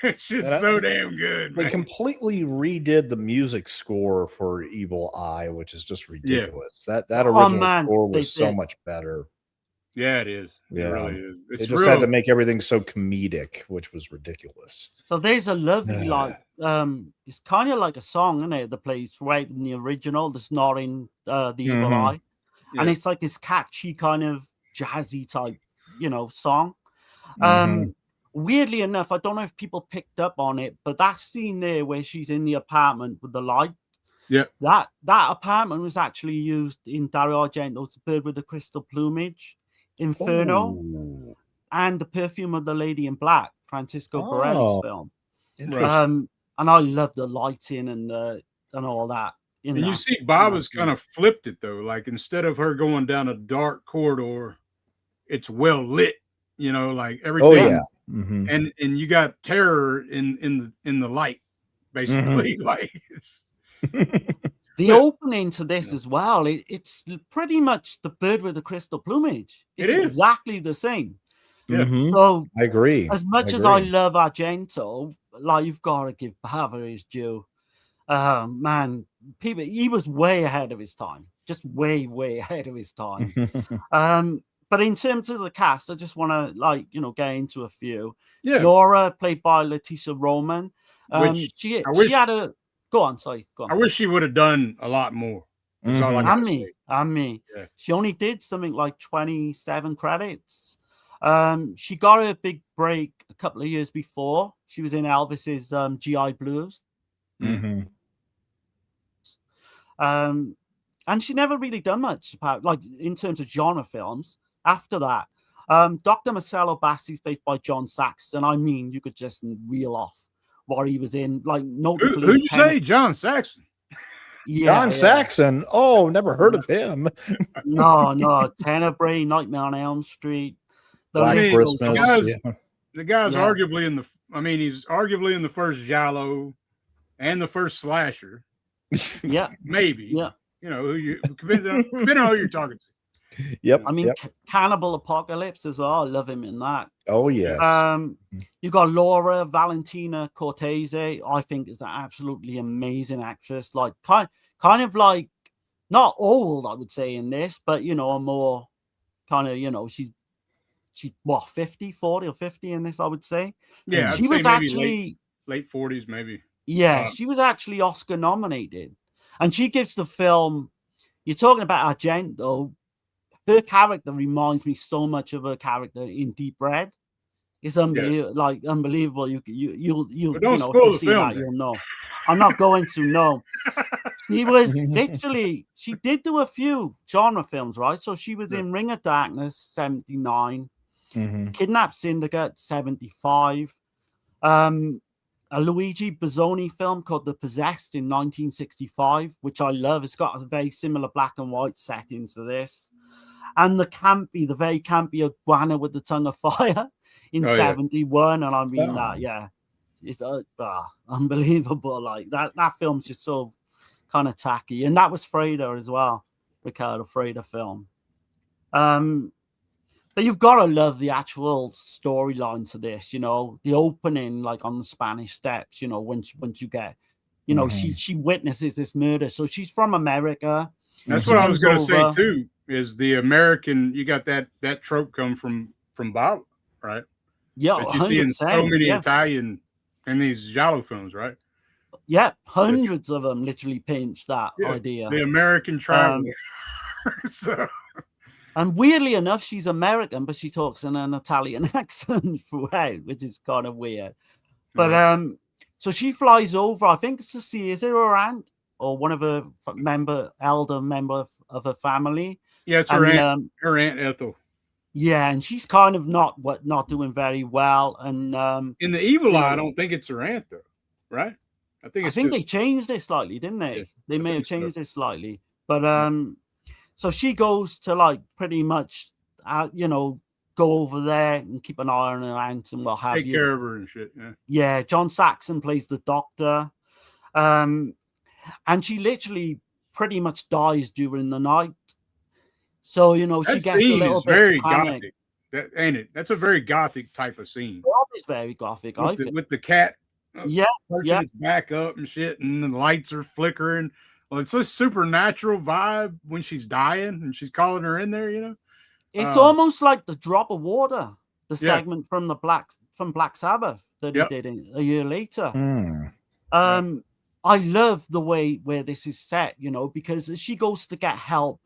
That shit's so damn good, They man. completely redid the music score for Evil Eye, which is just ridiculous. That Oh, original man, score they was so did. much better. Yeah, it is. It Yeah. really is. They It's just had to real. make everything so comedic, which was ridiculous. So there's a lovely Yeah. it's kind of like a song, isn't it? That plays right in the original, that's not in the Evil Mhm. Eye, and Yeah. it's like this catchy kind of jazzy type, song. Mhm. Weirdly enough, I don't know if people picked up on it, but that scene there where she's in the apartment with the light, Yeah. that apartment was actually used in Dario Argento's Bird with the Crystal Plumage, Inferno, Oh. and The Perfume of the Lady in Black, Francisco Borelli's Oh, film. interesting. And I love the lighting and all that. And you see Bava's kind of flipped it though. Like instead of her going down a dark corridor, it's well lit, like everything. Oh yeah. Mhm. And you got terror in the light, basically. Like it's the opening to this as well. It's pretty much The Bird with the Crystal Plumage. It's It is. exactly the same. Yeah. Mhm. So I agree. as much as I love Argento, like you've got to give Bava his due. Man, he was way ahead of his time. Just way ahead of his time. But in terms of the cast, I just want to get into a few. Yeah. Laura, played by Leticia Roman. Which She I wish- had a go on. I wish she would have done a lot more. That's all I gotta say. And me. Yeah. She only did something like 27 credits. She got her big break a couple of years before. She was in Elvis's GI Blues. Mhm. And she never really done much about in terms of genre films after that. Dr. Marcello Bassi's played by John Saxon. I mean, you could just reel off what he was in. Like, notably, Who'd you say? John Saxon? John Saxon. Oh, never heard of him. No, Tenebrae, Nightmare on Elm Street, Black Christmas. The guy's Yeah. arguably he's arguably in the first Giallo and the first slasher. Yeah, Maybe. yeah. Depending on who you're talking to. Yep. I mean, yep. Cannibal Apocalypse as well. I love him in that. Oh yes. You got Laura Valentina Cortese. I think is an absolutely amazing actress. Like kind of like not old, I would say in this, but a more kind of she's she's what 40 or 50 in this, I would say. Yeah, she I'd was say maybe actually late 40s, maybe. yeah, she was actually Oscar nominated, and she gives the film. You're talking about Argento. Her character reminds me so much of her character in Deep Red. It's unbelievable, like unbelievable. You'll But don't know, if spoil you the see film, that, then. you'll know. I'm not going to know. She was literally, she did do a few genre films, right? So she was in Ring of Darkness, 79, Kidnap Syndicate, 75, a Luigi Bozzoni film called The Possessed in 1965, which I love. It's got a very similar black and white setting to this. And the very campy Iguana with the Tongue of Fire in 71. And I mean that, yeah. It's unbelievable. Like that film's just so kind of tacky. And that was Freda as well, Ricardo Freda film. But you've got to love the actual storyline to this, you know, the opening, like on the Spanish Steps, you know, once you get, you know, she witnesses this murder. So she's from America. That's what I was going to say too, is the American, you got that trope come from Bava, right? Yeah, that you see in so many Italian in these giallo films, right? Yeah, hundreds of them literally pinch that idea. The American traveler. So. And weirdly enough, she's American, but she talks in an Italian accent throughout, which is kind of weird. But so she flies over, I think it's to see, is it her aunt or one of her elder member of her family? Yeah, it's her aunt, Ethel. Yeah, and she's kind of not doing very well. And in the Evil Eye, I don't think it's her aunt though, right? I think they changed it slightly, didn't they? Yeah, they may have changed it slightly, but so she goes to like pretty much, you know, go over there and keep an eye on her aunt and what have you. Take care of her and shit. Yeah. Yeah. John Saxon plays the doctor, and she literally pretty much dies during the night. So you know she gets a little bit very panicked. Gothic, ain't it? That's a very gothic type of scene. It's very gothic. With the cat, yeah, its back up and shit, and the lights are flickering. Well, it's a supernatural vibe when she's dying and she's calling her in there, you know. It's almost like the Drop of Water, the segment from Black Sabbath that he did a year later. I love the way where this is set, you know, because as she goes to get help,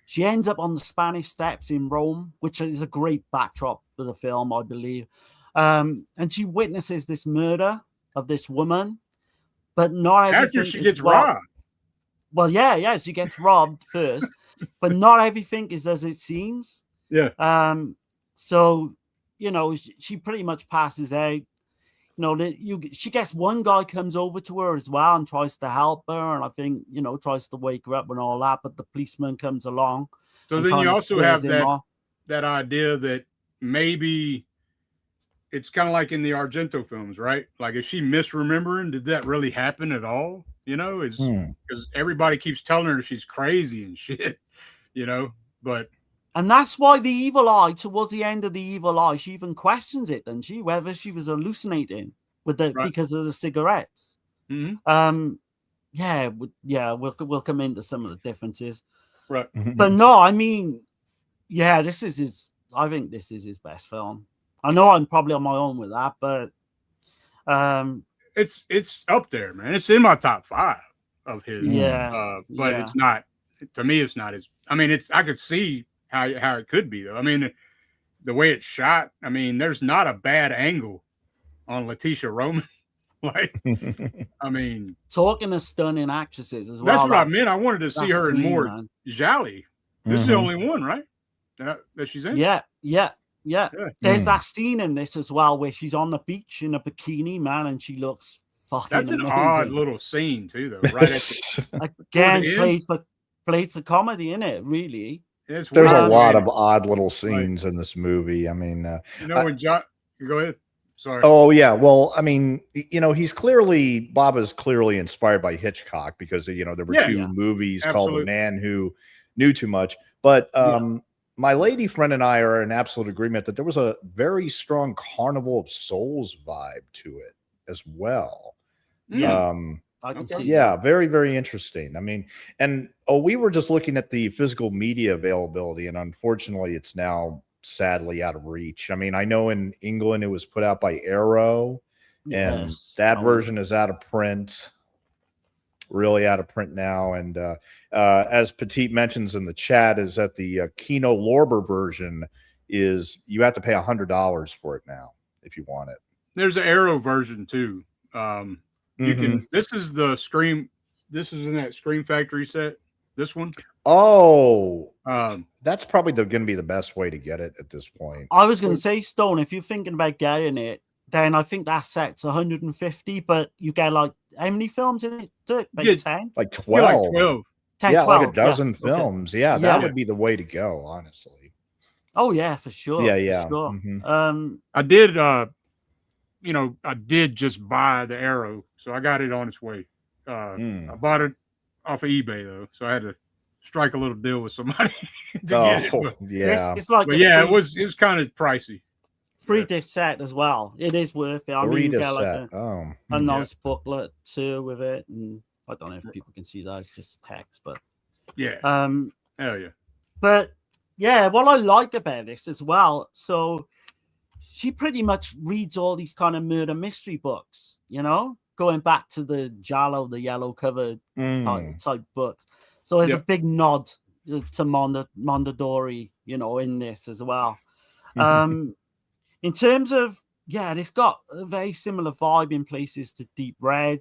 she ends up on the Spanish Steps in Rome, which is a great backdrop for the film, I believe. And she witnesses this murder of this woman, but not everything. After she gets robbed. Well, yeah, she gets robbed first, but not everything is as it seems. Yeah. So, you know, she pretty much passes out. You know, she gets one guy comes over to her as well and tries to help her, and I think, you know, tries to wake her up and all that, but the policeman comes along. So then you also have that idea that maybe it's kind of like in the Argento films, right? Like, is she misremembering? Did that really happen at all? You know, is because everybody keeps telling her she's crazy and shit, you know, and that's why the Evil Eye, towards the end of the Evil Eye, she even questions it, doesn't she? Whether she was hallucinating because of the cigarettes. Mm-hmm. We'll come into some of the differences, right? But no, I mean, yeah, I think this is his best film. I know I'm probably on my own with that, but it's up there, man. It's in my top 5 of his. But it's not. To me, it's not as. I mean, I could see how it could be though. I mean, the way it's shot. I mean, there's not a bad angle on Letitia Roman. Like, I mean, talking of stunning actresses as well. That's what I meant. I wanted to see her in more gialli. This is the only one, right? That she's in. Yeah. There's that scene in this as well where she's on the beach in a bikini, man, and she looks fucking That's an amazing. odd little scene too, though. Right again, played for comedy, innit? Really. There's a lot of odd little scenes in this movie. I mean, when John, go ahead. Sorry. Oh yeah. Well, I mean, you know, Bava's clearly inspired by Hitchcock because you know there were two movies called The Man Who Knew Too Much, but my lady friend and I are in absolute agreement that there was a very strong Carnival of Souls vibe to it as well. I can see. Yeah, very, very interesting. I mean, and we were just looking at the physical media availability, and unfortunately, it's now sadly out of reach. I mean, I know in England it was put out by Arrow, and Yes. that version is out of print, really out of print now. And as Petite mentions in the chat, is that the Kino Lorber version is you have to pay $100 for it now if you want it. There's an Arrow version too. You can. This is the Scream. This is in that Scream Factory set. This one. Oh, that's probably going to be the best way to get it at this point. I was going to say, Stone, if you're thinking about getting it, then I think that set's 150, but you get like how many films in it? Like 10? Like 12. Yeah, like 12. 10, yeah, 12. like a dozen yeah. films. Okay. Yeah, that would be the way to go, honestly. Oh yeah, for sure. Yeah. For sure. I did I did just buy the Arrow, so I got it on its way. I bought it off of eBay though, so I had to strike a little deal with somebody to get it. But, it's like it was kind of pricey. 3-disc set as well. It is worth it. I mean, you get like a nice booklet too with it, and I don't know if people can see that. It's just text, but hell yeah. But yeah, what I liked about this as well, so she pretty much reads all these kind of murder mystery books, going back to the Giallo, the yellow covered type books. So there's a big nod to Mondadori, in this as well. In terms of, it's got a very similar vibe in places to Deep Red.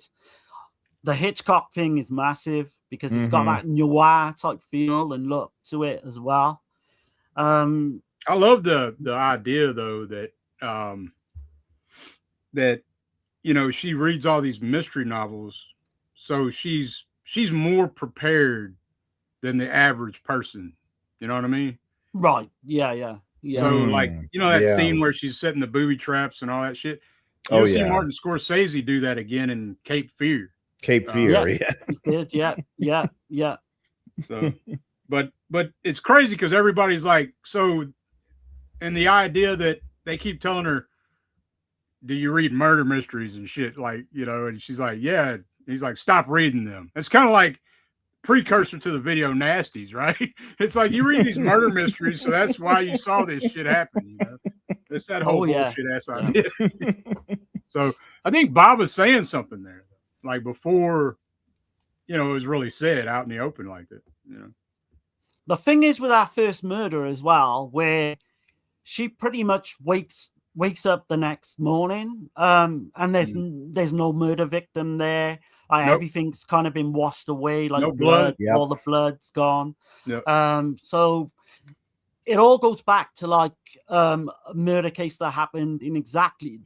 The Hitchcock thing is massive because it's got that noir type feel and look to it as well. I love the idea though that she reads all these mystery novels, so she's more prepared than the average person. You know what I mean? Right. Yeah. So like that scene where she's setting the booby traps and all that shit. You'll see Martin Scorsese do that again in Cape Fear. Cape Fear, yeah. So, but it's crazy because everybody's like, so, and the idea that they keep telling her, do you read murder mysteries and shit? Like, and she's like, yeah. And he's like, stop reading them. It's kind of like precursor to the video nasties, right? It's like you read these murder mysteries, so that's why you saw this shit happen. It's that whole bullshit ass idea. So I think Bob was saying something there, like before, it was really said out in the open like that. The thing is with our first murder as well, where she pretty much wakes up the next morning, and there's no murder victim there. Everything's kind of been washed away, like no blood. All the blood's gone. Yep. So it all goes back to like a murder case that happened in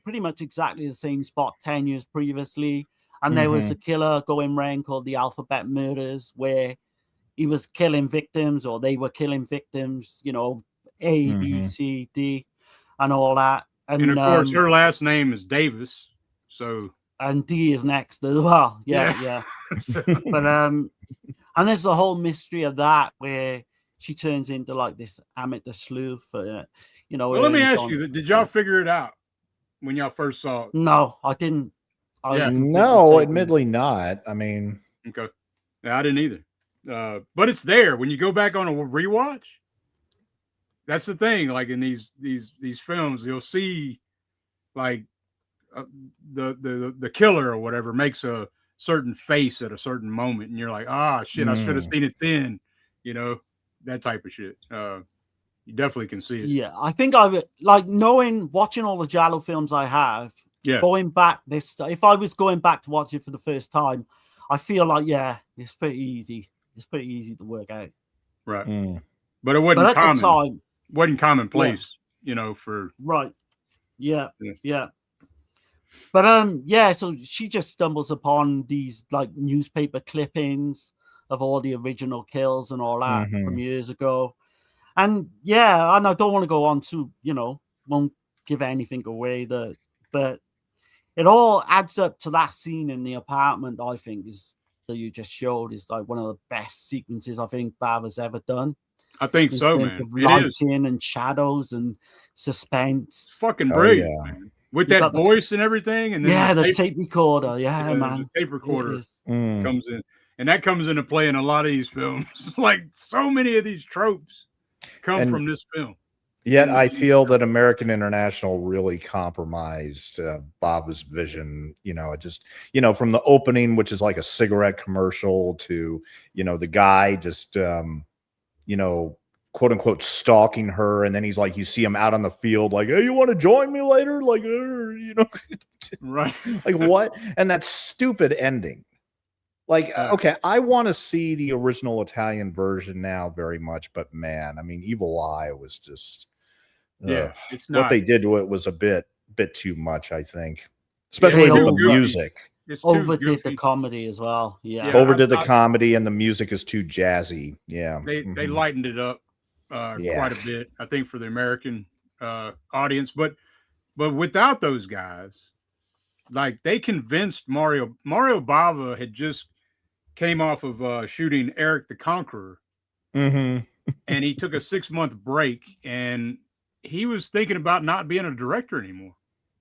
pretty much exactly the same spot 10 years previously. And there was a killer going around called the Alphabet Murders, where he was killing victims, or they were killing victims, A, B, C, D, and all that. And of course, her last name is Davis. So. And D is next as well. Yeah. But and there's the whole mystery of that where she turns into like this amateur sleuth. Well, let me ask you: did y'all figure it out when y'all first saw it? No, I didn't. No, admittedly not. I mean, okay, yeah, I didn't either. But it's there when you go back on a rewatch. That's the thing. Like in these films, you'll see like. The killer or whatever makes a certain face at a certain moment, and you're like, shit, I should have seen it then, that type of shit. You definitely can see it. Yeah, I think I would like watching all the Giallo films I have. Yeah, going back if I was going back to watch it for the first time, I feel like it's pretty easy. It's pretty easy to work out. Right, but it wasn't common. The time, wasn't commonplace, for right. Yeah. But so she just stumbles upon these like newspaper clippings of all the original kills and all that from years ago. And and I don't want to go on to, won't give anything away but it all adds up to that scene in the apartment, I think, that you just showed is like one of the best sequences I think Bava's ever done. I think so, man. Lighting and shadows and suspense. Fucking brilliant, man. With that voice and everything, and then the tape recorder, man, the tape recorder comes in, and that comes into play in a lot of these films. Like so many of these tropes come from this film. Yet I feel that American International really compromised Bava's vision. Just from the opening, which is like a cigarette commercial, to the guy just quote unquote stalking her, and then he's like, you see him out on the field, like, hey, you want to join me later? Like, right? Like what? And that stupid ending. Like, okay, I want to see the original Italian version now very much, but man, I mean, Evil Eye was just. It's what not. they did to it was a bit too much, I think, especially with the music. Overdid the comedy as well. Overdid the comedy, and the music is too jazzy. They lightened it up quite a bit, I think, for the American audience. But without those guys, like, they convinced Mario Bava had just came off of shooting Eric the Conqueror, and he took a 6-month break, and he was thinking about not being a director anymore.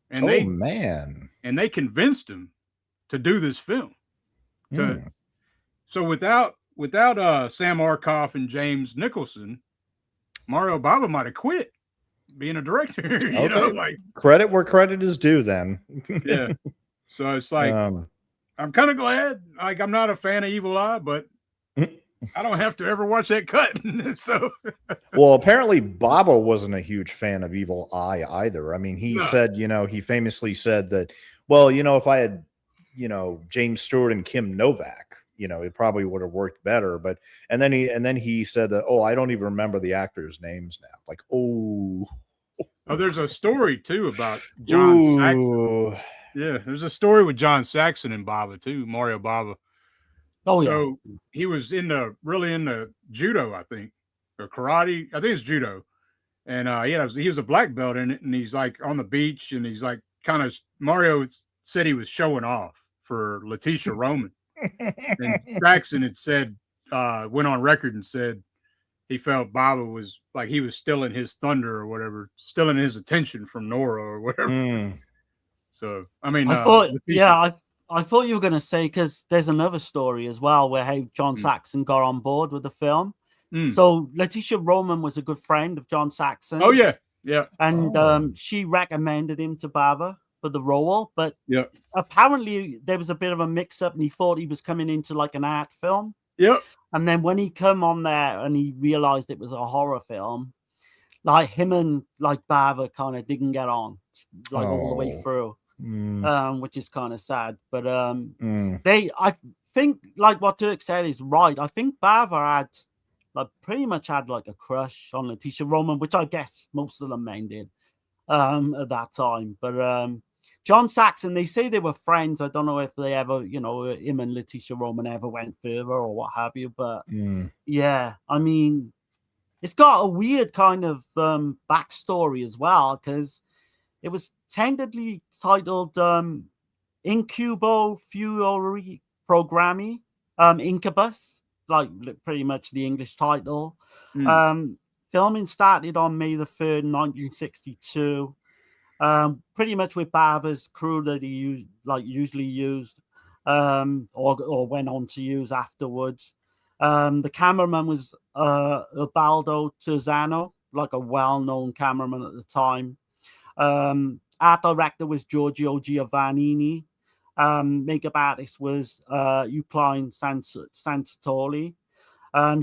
And they convinced him to do this film. So without Sam Arkoff and James Nicholson, Mario Bava might have quit being a director. Like, credit where credit is due then. Yeah. So it's like, I'm kind of glad. Like, I'm not a fan of Evil Eye, but I don't have to ever watch that cut. So, well, apparently Bava wasn't a huge fan of Evil Eye either. I mean, he said, he famously said that, well, if I had, James Stewart and Kim Novak, it probably would have worked better. And then he said that, oh, I don't even remember the actors' names now. Like, oh, there's a story too about John Saxon. Yeah, there's a story with John Saxon and Bava too, Mario Bava. Oh, so he was really into judo, I think, or karate. I think it's judo. And he was a black belt in it. And he's like on the beach, and he's like Mario said he was showing off for Letitia Roman. And Saxon had said, went on record and said he felt Bava was like he was stealing his thunder or whatever, stealing his attention from Nora or whatever. So, I mean, I thought you were going to say, because there's another story as well where how John Saxon got on board with the film. So Letitia Roman was a good friend of John Saxon. Oh, yeah. And she recommended him to Bava for the role. But apparently there was a bit of a mix-up, and he thought he was coming into like an art film. And then when he come on there and he realized it was a horror film, like him and like Bava kind of didn't get on like all the way through. Which is kind of sad, but I think, like what Dirk said is right. I think Bava pretty much had like a crush on Letitia Roman, which I guess most of the men did at that time. But John Saxon, they say they were friends. I don't know if they ever, him and Letitia Roman ever went further or what have you. But yeah, I mean, it's got a weird kind of backstory as well, because it was tentatively titled Incubo Fury Programmi, Incubus, like pretty much the English title. Filming started on May the 3rd, 1962. Pretty much with Bava's crew that he usually used, or went on to use afterwards. The cameraman was Ubaldo Terzano, like a well-known cameraman at the time. Art director was Giorgio Giovannini. Makeup artist was Eucline Santatoli.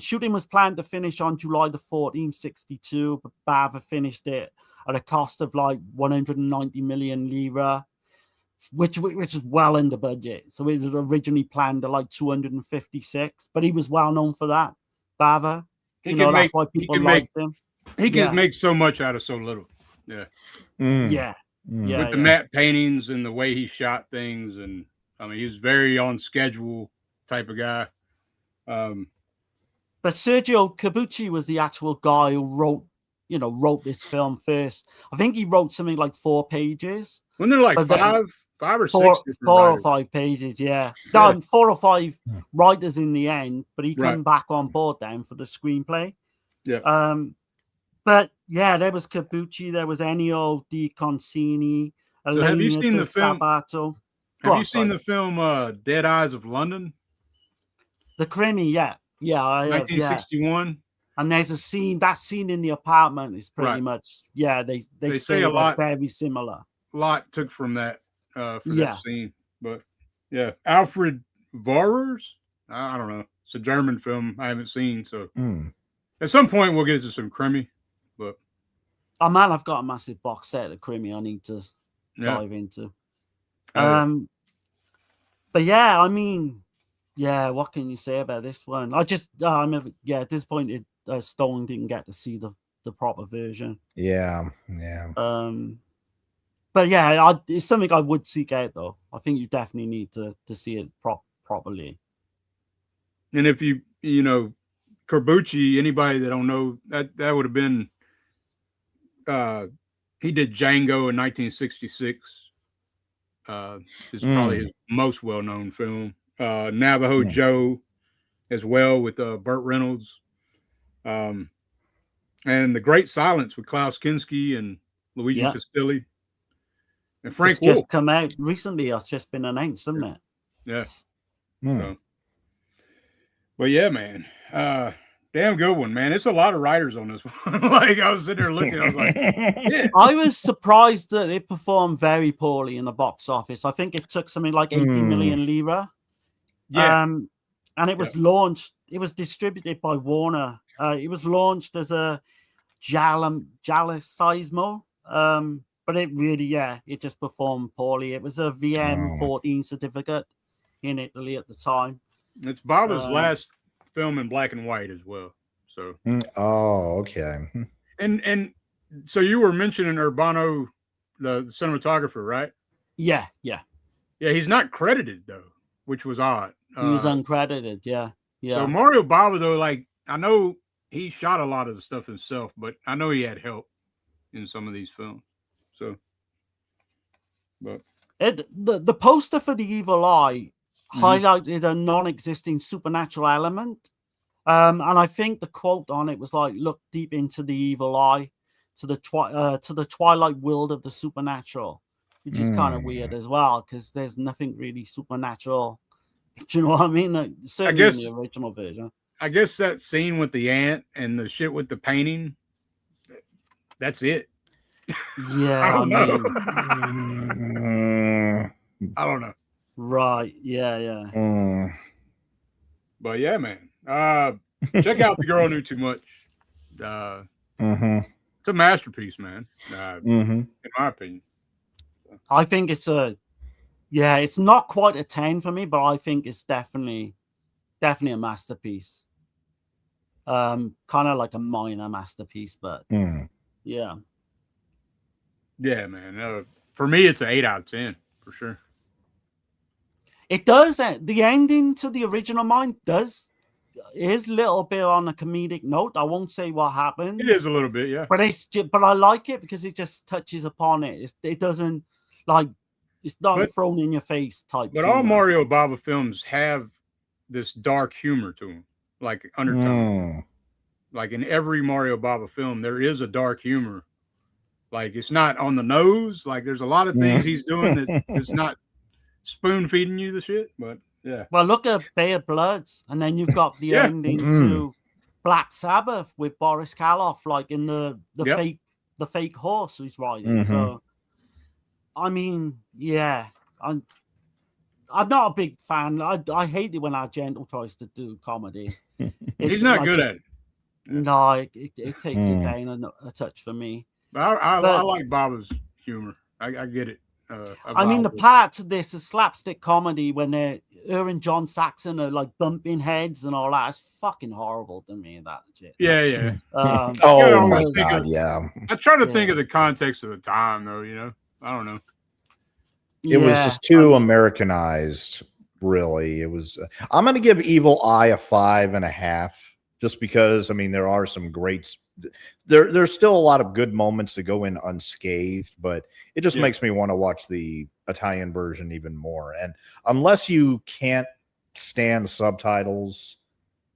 Shooting was planned to finish on July the 14th, 62, but Bava finished it at a cost of like 190 million lira, which is well in the budget. So it was originally planned at like 256, but he was well known for that. Bava, that's why people liked him. He can make so much out of so little. Yeah. With the matte paintings and the way he shot things, and I mean, he was very on schedule type of guy. But Sergio Corbucci was the actual guy who wrote this film first. I think he wrote something like 4 pages. Wasn't there like five or 4 6 or 5 pages? Yeah, done 4 or 5 writers in the end, but he came back on board then for the screenplay. But yeah, there was Corbucci, there was Ennio Di Concini. So have you seen the film? Sabato. Have you seen the film Dead Eyes of London? The Crimi, yeah, 1961. And there's a scene. That scene in the apartment is pretty Right. much. Yeah, they say a they're lot. very similar. Lot took from that for Yeah. that scene, but yeah, Alfred Vorers. I don't know. It's a German film I haven't seen, so at some point we'll get to some Crimmy. But oh man, I've got a massive box set of Crimmy I need to dive into. But yeah, I mean, yeah, what can you say about this one? I just I'm disappointed Stone didn't get to see the proper version. Yeah. But yeah, it's something I would seek out though. I think you definitely need to see it properly. And if you know Corbucci, anybody that don't know, that would have been he did Django in 1966. It's probably his most well-known film. Navajo Joe as well with Burt Reynolds. And The Great Silence with Klaus Kinski and Luigi Pistilli. And Frank Wolf. Just come out recently. It's just been announced, hasn't it? Yeah. So, but yeah, man. Damn good one, man. It's a lot of writers on this one. Like I was sitting there looking, I was like, yeah. I was surprised that it performed very poorly in the box office. I think it took something like 80 million lira. Yeah. And it was launched, it was distributed by Warner. It was launched as a Giallisimo. But it really, it just performed poorly. It was a VM14 certificate in Italy at the time. It's Bava's last film in black and white as well. So okay. And so you were mentioning Urbano, the cinematographer, right? Yeah. He's not credited though, which was odd. He was uncredited, yeah. So Mario Bava though, like I know he shot a lot of the stuff himself, but I know he had help in some of these films. So, but the poster for The Evil Eye highlighted a non-existing supernatural element, and I think the quote on it was like, "Look deep into the evil eye, to the twilight world of the supernatural," which is kind of weird as well because there's nothing really supernatural. Do you know what I mean? Like, certainly in the original version. I guess that scene with the ant and the shit with the painting, that's it. Yeah, I don't know. Right. Yeah. But yeah, man. Check out The Girl Who Knew Too Much. It's a masterpiece, man. In my opinion. I think it's it's not quite a 10 for me, but I think it's definitely a masterpiece. Kind of like a minor masterpiece, but yeah. Yeah, man. For me, it's an 8 out of 10 for sure. It does. The ending to the original mine is a little bit on a comedic note. I won't say what happened. It is a little bit, yeah. But but I like it because it just touches upon it. It doesn't like it's not thrown in your face type. But all Mario Bava films have this dark humor to them, like undertone. Like in every Mario Bava film, there is a dark humor. Like it's not on the nose. Like there's a lot of things he's doing that is not spoon feeding you the shit. But yeah. Well, look at Bay of Blood, and then you've got the ending to Black Sabbath with Boris Karloff, like in the fake horse he's riding. So, I mean, yeah, I'm not a big fan. I hate it when Argento tries to do comedy. He's not good at it. No, it takes it down a touch for me. I like Bava's humor. I get it. I mean, the parts of this is slapstick comedy when her and John Saxon are like bumping heads and all that. It's fucking horrible to me, that shit. Yeah. Oh my God, yeah. I try to think of the context of the time, though. You know, I don't know. It was just too Americanized, really. It was. I'm going to give Evil Eye a 5.5, just because. I mean, there are some great. There's still a lot of good moments to go in unscathed, but it just makes me want to watch the Italian version even more. And unless you can't stand subtitles,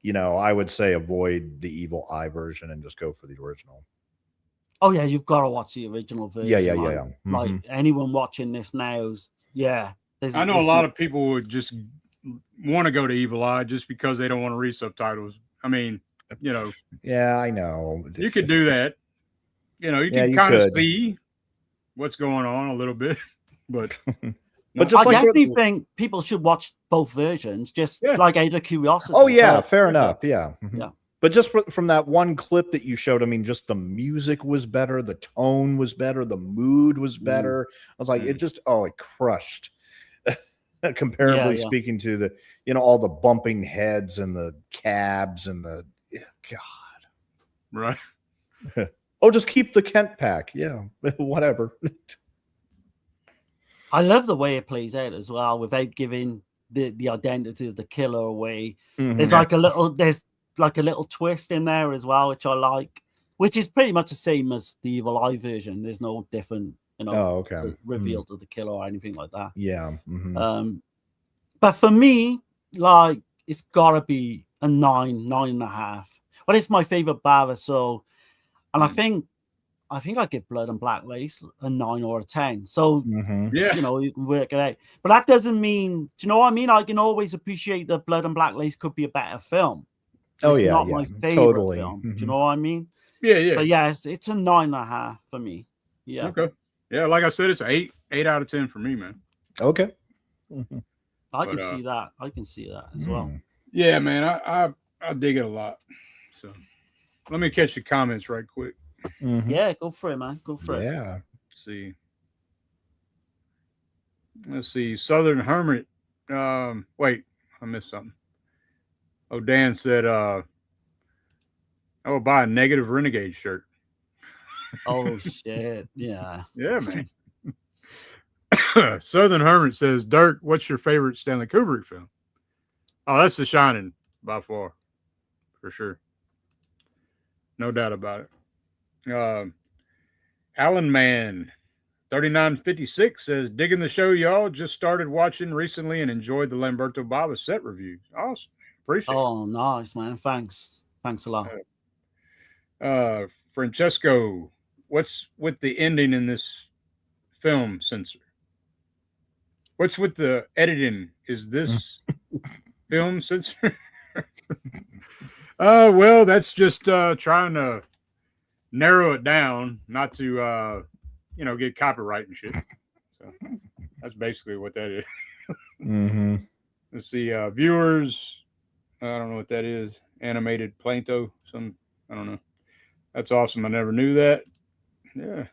I would say avoid the Evil Eye version and just go for the original. Oh yeah, you've got to watch the original version. Yeah. Like anyone watching this now, I know a lot of people would just want to go to Evil Eye just because they don't want to read subtitles. I mean, you know, Yeah, I know. you could do that. You know, you Yeah, can you kind of could. see what's going on a little bit, but But just I like definitely think people should watch both versions, just Yeah. like out of curiosity. Oh yeah, but- fair enough. Yeah. Mhm. Yeah. But just from that one clip that you showed, I mean, just the music was better, the tone was better, the mood was better. I was like, it just it crushed. Comparably yeah. speaking to the, you know, all the bumping heads and the cabs and the God. right. Oh, just keep the Kent pack. Yeah, whatever. I love the way it plays out as well, without giving the identity of the killer away. There's like a little twist in there as well, which I like, which is pretty much the same as the Evil Eye version. There's no different, you know, reveal to the killer or anything like that. Yeah. Mhm. But for me, like, it's gotta be a 9.5. But it's my favorite Bava, so, and I think I give Blood and Black Lace a 9 or a 10. So, Yeah. you know, you can work it out. But that doesn't mean, do you know what I mean? I can always appreciate that Blood and Black Lace could be a better film. Oh, It's yeah, not yeah, my favorite totally. film. Do you know what I mean? Yeah, yeah. But yeah, it's a 9.5 for me. Yeah. Okay. Yeah, like I said, it's an 8 out of 10 for me, man. Okay. I can see that. I can see that as well. Yeah, man, I dig it a lot. So let me catch the comments right quick. Yeah, go for it, man. Go for it. Yeah. Let's see. Southern Hermit. Wait, I missed something. Oh, Dan said, I will buy a Negative Renegade shirt. Oh shit. Yeah. Yeah, man. Southern Hermit says, Dirk, what's your favorite Stanley Kubrick film? Oh, that's The Shining by far, for sure. No doubt about it. Alan Man 3956 says, digging the show, y'all. Just started watching recently and enjoyed the Lamberto Bava set reviews. Awesome. Appreciate it. Oh, nice, man. Thanks a lot. Francesco, what's with the ending in this film censor? What's with the editing? Is this film censor? Well, that's just trying to narrow it down, not to get copyright and shit. So that's basically what that is. Let's see, viewers. I don't know what that is. Animated Planto. I don't know. That's awesome. I never knew that. Yeah.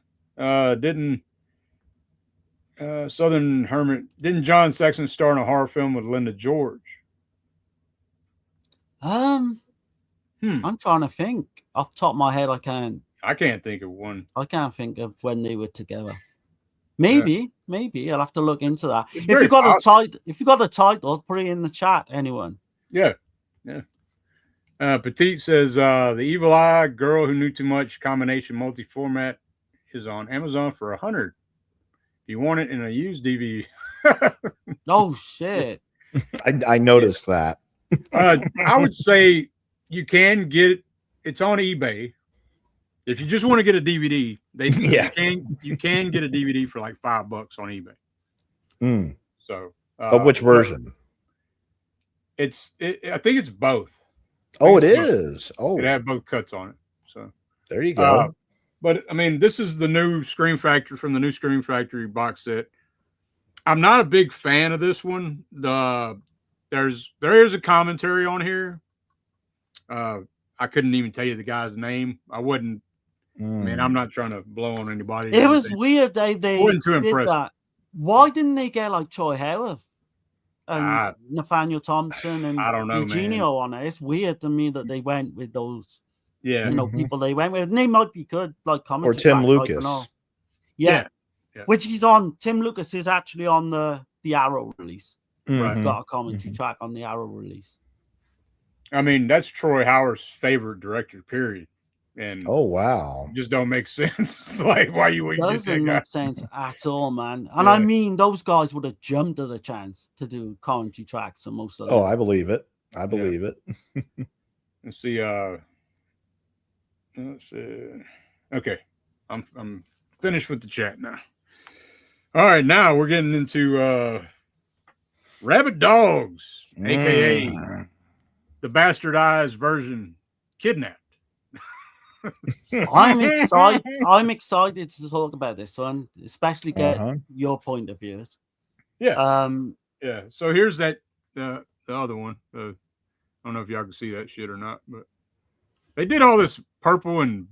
Southern Hermit. Didn't John Saxon star in a horror film with Linda George? I'm trying to think. Off the top of my head, I can't think of one. I can't think of when they were together. Maybe I'll have to look into that. If you got a title, put it in the chat. Anyone? Yeah. Petite says the Evil Eye Girl Who Knew Too Much combination multi-format is on Amazon for $100. If you want it in a used DVD. Oh shit! I noticed that. I would say you can get it. It's on eBay. If you just want to get a DVD, you can get a DVD for like $5 on eBay. So, but which version? I think it's both. Oh, it is. Oh, it had both cuts on it. So there you go. But I mean, this is the new Scream Factory from the new Scream Factory box set. I'm not a big fan of this one. There is a commentary on here. I couldn't even tell you the guy's name. I wouldn't. I mean, I'm not trying to blow on anybody. It was weird they wasn't too did impressed. that. Why didn't they get like Troy Howarth and Nathaniel Thompson and I don't know, Eugenio on it? It's weird to me that they went with those. Yeah, people they went with. And they might be good, like commentary. Or Tim tracks, Lucas. Yeah. Which he's on. Tim Lucas is actually on the Arrow release. Right. He's got a commentary track on the Arrow release. I mean, that's Troy Howard's favorite director, period. And oh wow, just don't make sense. Like, why you wouldn't get that Doesn't guy? make sense at all, man. And I mean, those guys would have jumped at the chance to do commentary tracks on most of them. Oh, I believe it. I believe it. Let's see. Okay, I'm finished with the chat now. All right, now we're getting into Rabid Dogs, aka the bastardized version kidnapped. I'm excited. I'm excited to talk about this one, especially get your point of views. Yeah. Yeah. So here's that the other one. I don't know if y'all can see that shit or not, but they did all this purple and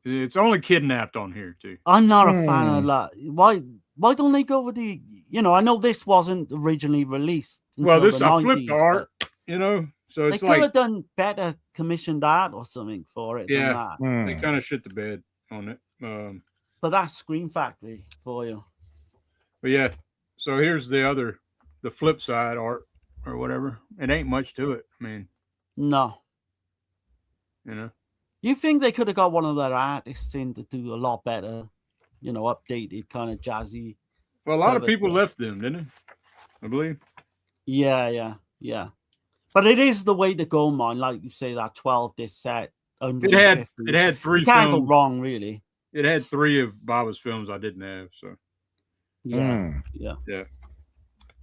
it's only kidnapped on here too. I'm not a fan of that. Why don't they go with the? I know this wasn't originally released. Well, until the I flipped 90s, the art, so they it's could like have done better commissioned art or something for it than that. they kind of shit the bed on it. But that's Screen Factory for you. But yeah, so here's the flip side art or whatever. It ain't much to it. I mean, no. You think they could have got one of their artists in to do a lot better, updated kind of jazzy. Well, a lot of people left them, didn't they? I believe. Yeah. But it is the way to go, man. Like you say, that 12-disc set. It had 3 you can't films. go wrong, really. It had 3 of Bava's films I didn't have, so. Yeah.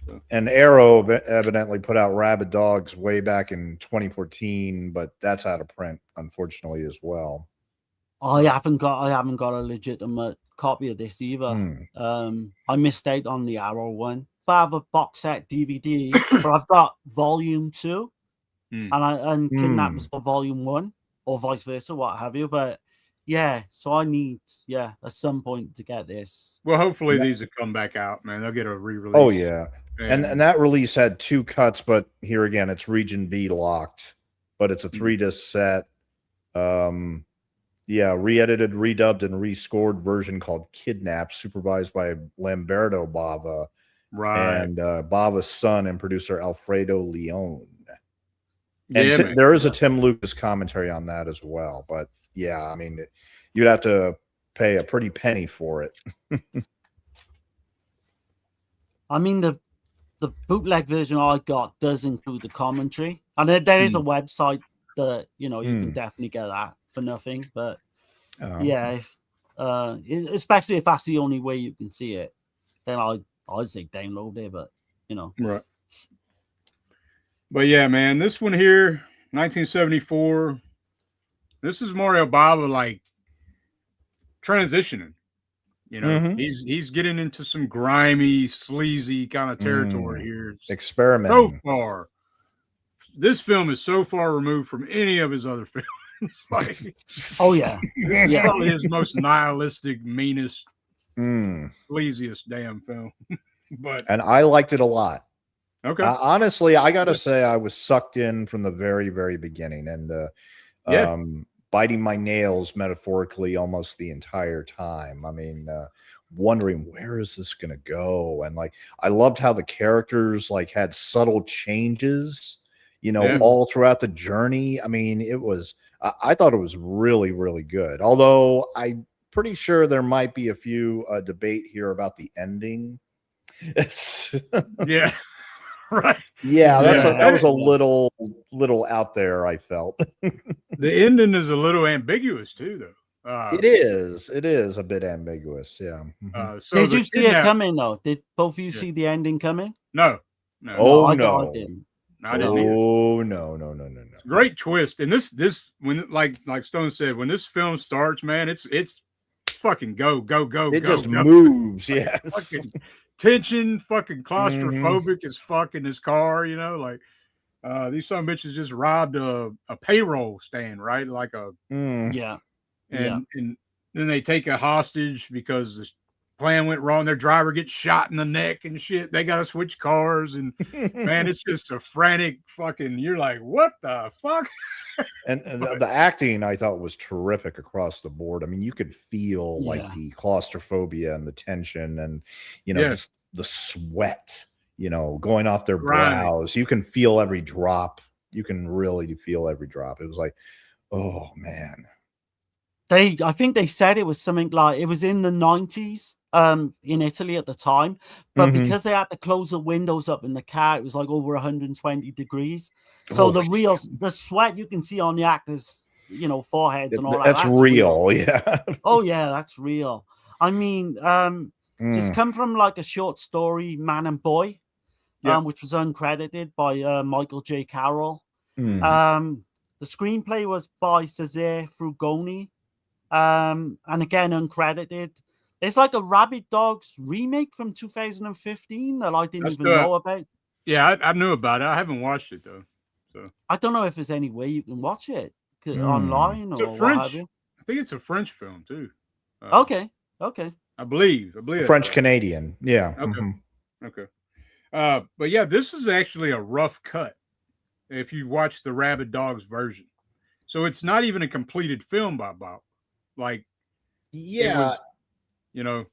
So. And Arrow evidently put out Rabid Dogs way back in 2014, but that's out of print, unfortunately, as well. I haven't got a legitimate copy of this either. I missed out on the Arrow one. But I have a box set DVD, but I've got Volume 2 and Kidnappers for Volume 1, or vice versa, what have you. But yeah, so I need at some point to get this. Well, hopefully these will come back out, man. They'll get a re-release. Oh yeah. And that release had 2 cuts, but here again, it's Region B locked, but it's a 3-disc set. Re-edited, redubbed, and rescored version called Kidnapped, supervised by Lamberto Bava, right? And Bava's son and producer Alfredo Leone. And there is a Tim Lucas commentary on that as well. But yeah, I mean, you'd have to pay a pretty penny for it. I mean, the bootleg version I got does include the commentary, and there is a website that you can definitely get that for nothing. But especially if that's the only way you can see it, then I'd say download it. But right. But yeah, man, this one here, 1974. This is Mario Bava like transitioning. He's getting into some grimy, sleazy kind of territory here. Experimenting. So far, this film is so far removed from any of his other films. Like, oh yeah, this is probably his most nihilistic, meanest, sleaziest damn film. And I liked it a lot. Okay. Honestly, I gotta say I was sucked in from the very, very beginning, and biting my nails metaphorically almost the entire time. I mean, wondering where is this gonna go, and like I loved how the characters like had subtle changes, all throughout the journey. I mean, I thought it was really, really good. Although I'm pretty sure there might be a few debate here about the ending. Yeah. Right. Yeah, that was a little out there, I felt. The ending is a little ambiguous too, though. It is a bit ambiguous, yeah. So did you see it coming though? Did both of you see the ending coming? No. Oh no. I didn't. I didn't either. No. Great twist. And this when like Stone said, when this film starts, man, it's fucking go. It just moves, yes. Fucking tension, fucking claustrophobic as fuck in his car, like these some bitches just robbed a payroll stand, right? Like and then they take a hostage because the plan went wrong. Their driver gets shot in the neck and shit. They got to switch cars, and man, it's just a frantic fucking. You're like, what the fuck? And the acting I thought was terrific across the board. I mean, you could feel like the claustrophobia and the tension, and just the sweat, going off their brows. You can feel every drop. You can really feel every drop. It was like, oh man. I think they said it was something like it was in the 90s. In Italy at the time, but because they had to close the windows up in the car, it was like over 120 degrees. So the sweat you can see on the actors, foreheads and all that. That's real, yeah. Oh yeah, that's real. I mean, just come from like a short story, Man and Boy, which was uncredited by Michael J. Carroll. The screenplay was by Cesare Frugoni, and again uncredited. It's like a Rabid Dogs remake from 2015 that I didn't even know about. Yeah, I knew about it. I haven't watched it though. So I don't know if there's any way you can watch it online it's or a French. what have you. I think it's a French film too. Okay. I believe French Canadian. Yeah. Okay. Okay. But yeah, this is actually a rough cut if you watch the Rabid Dogs version. So it's not even a completed film by Bob. Like, yeah, it was, you know,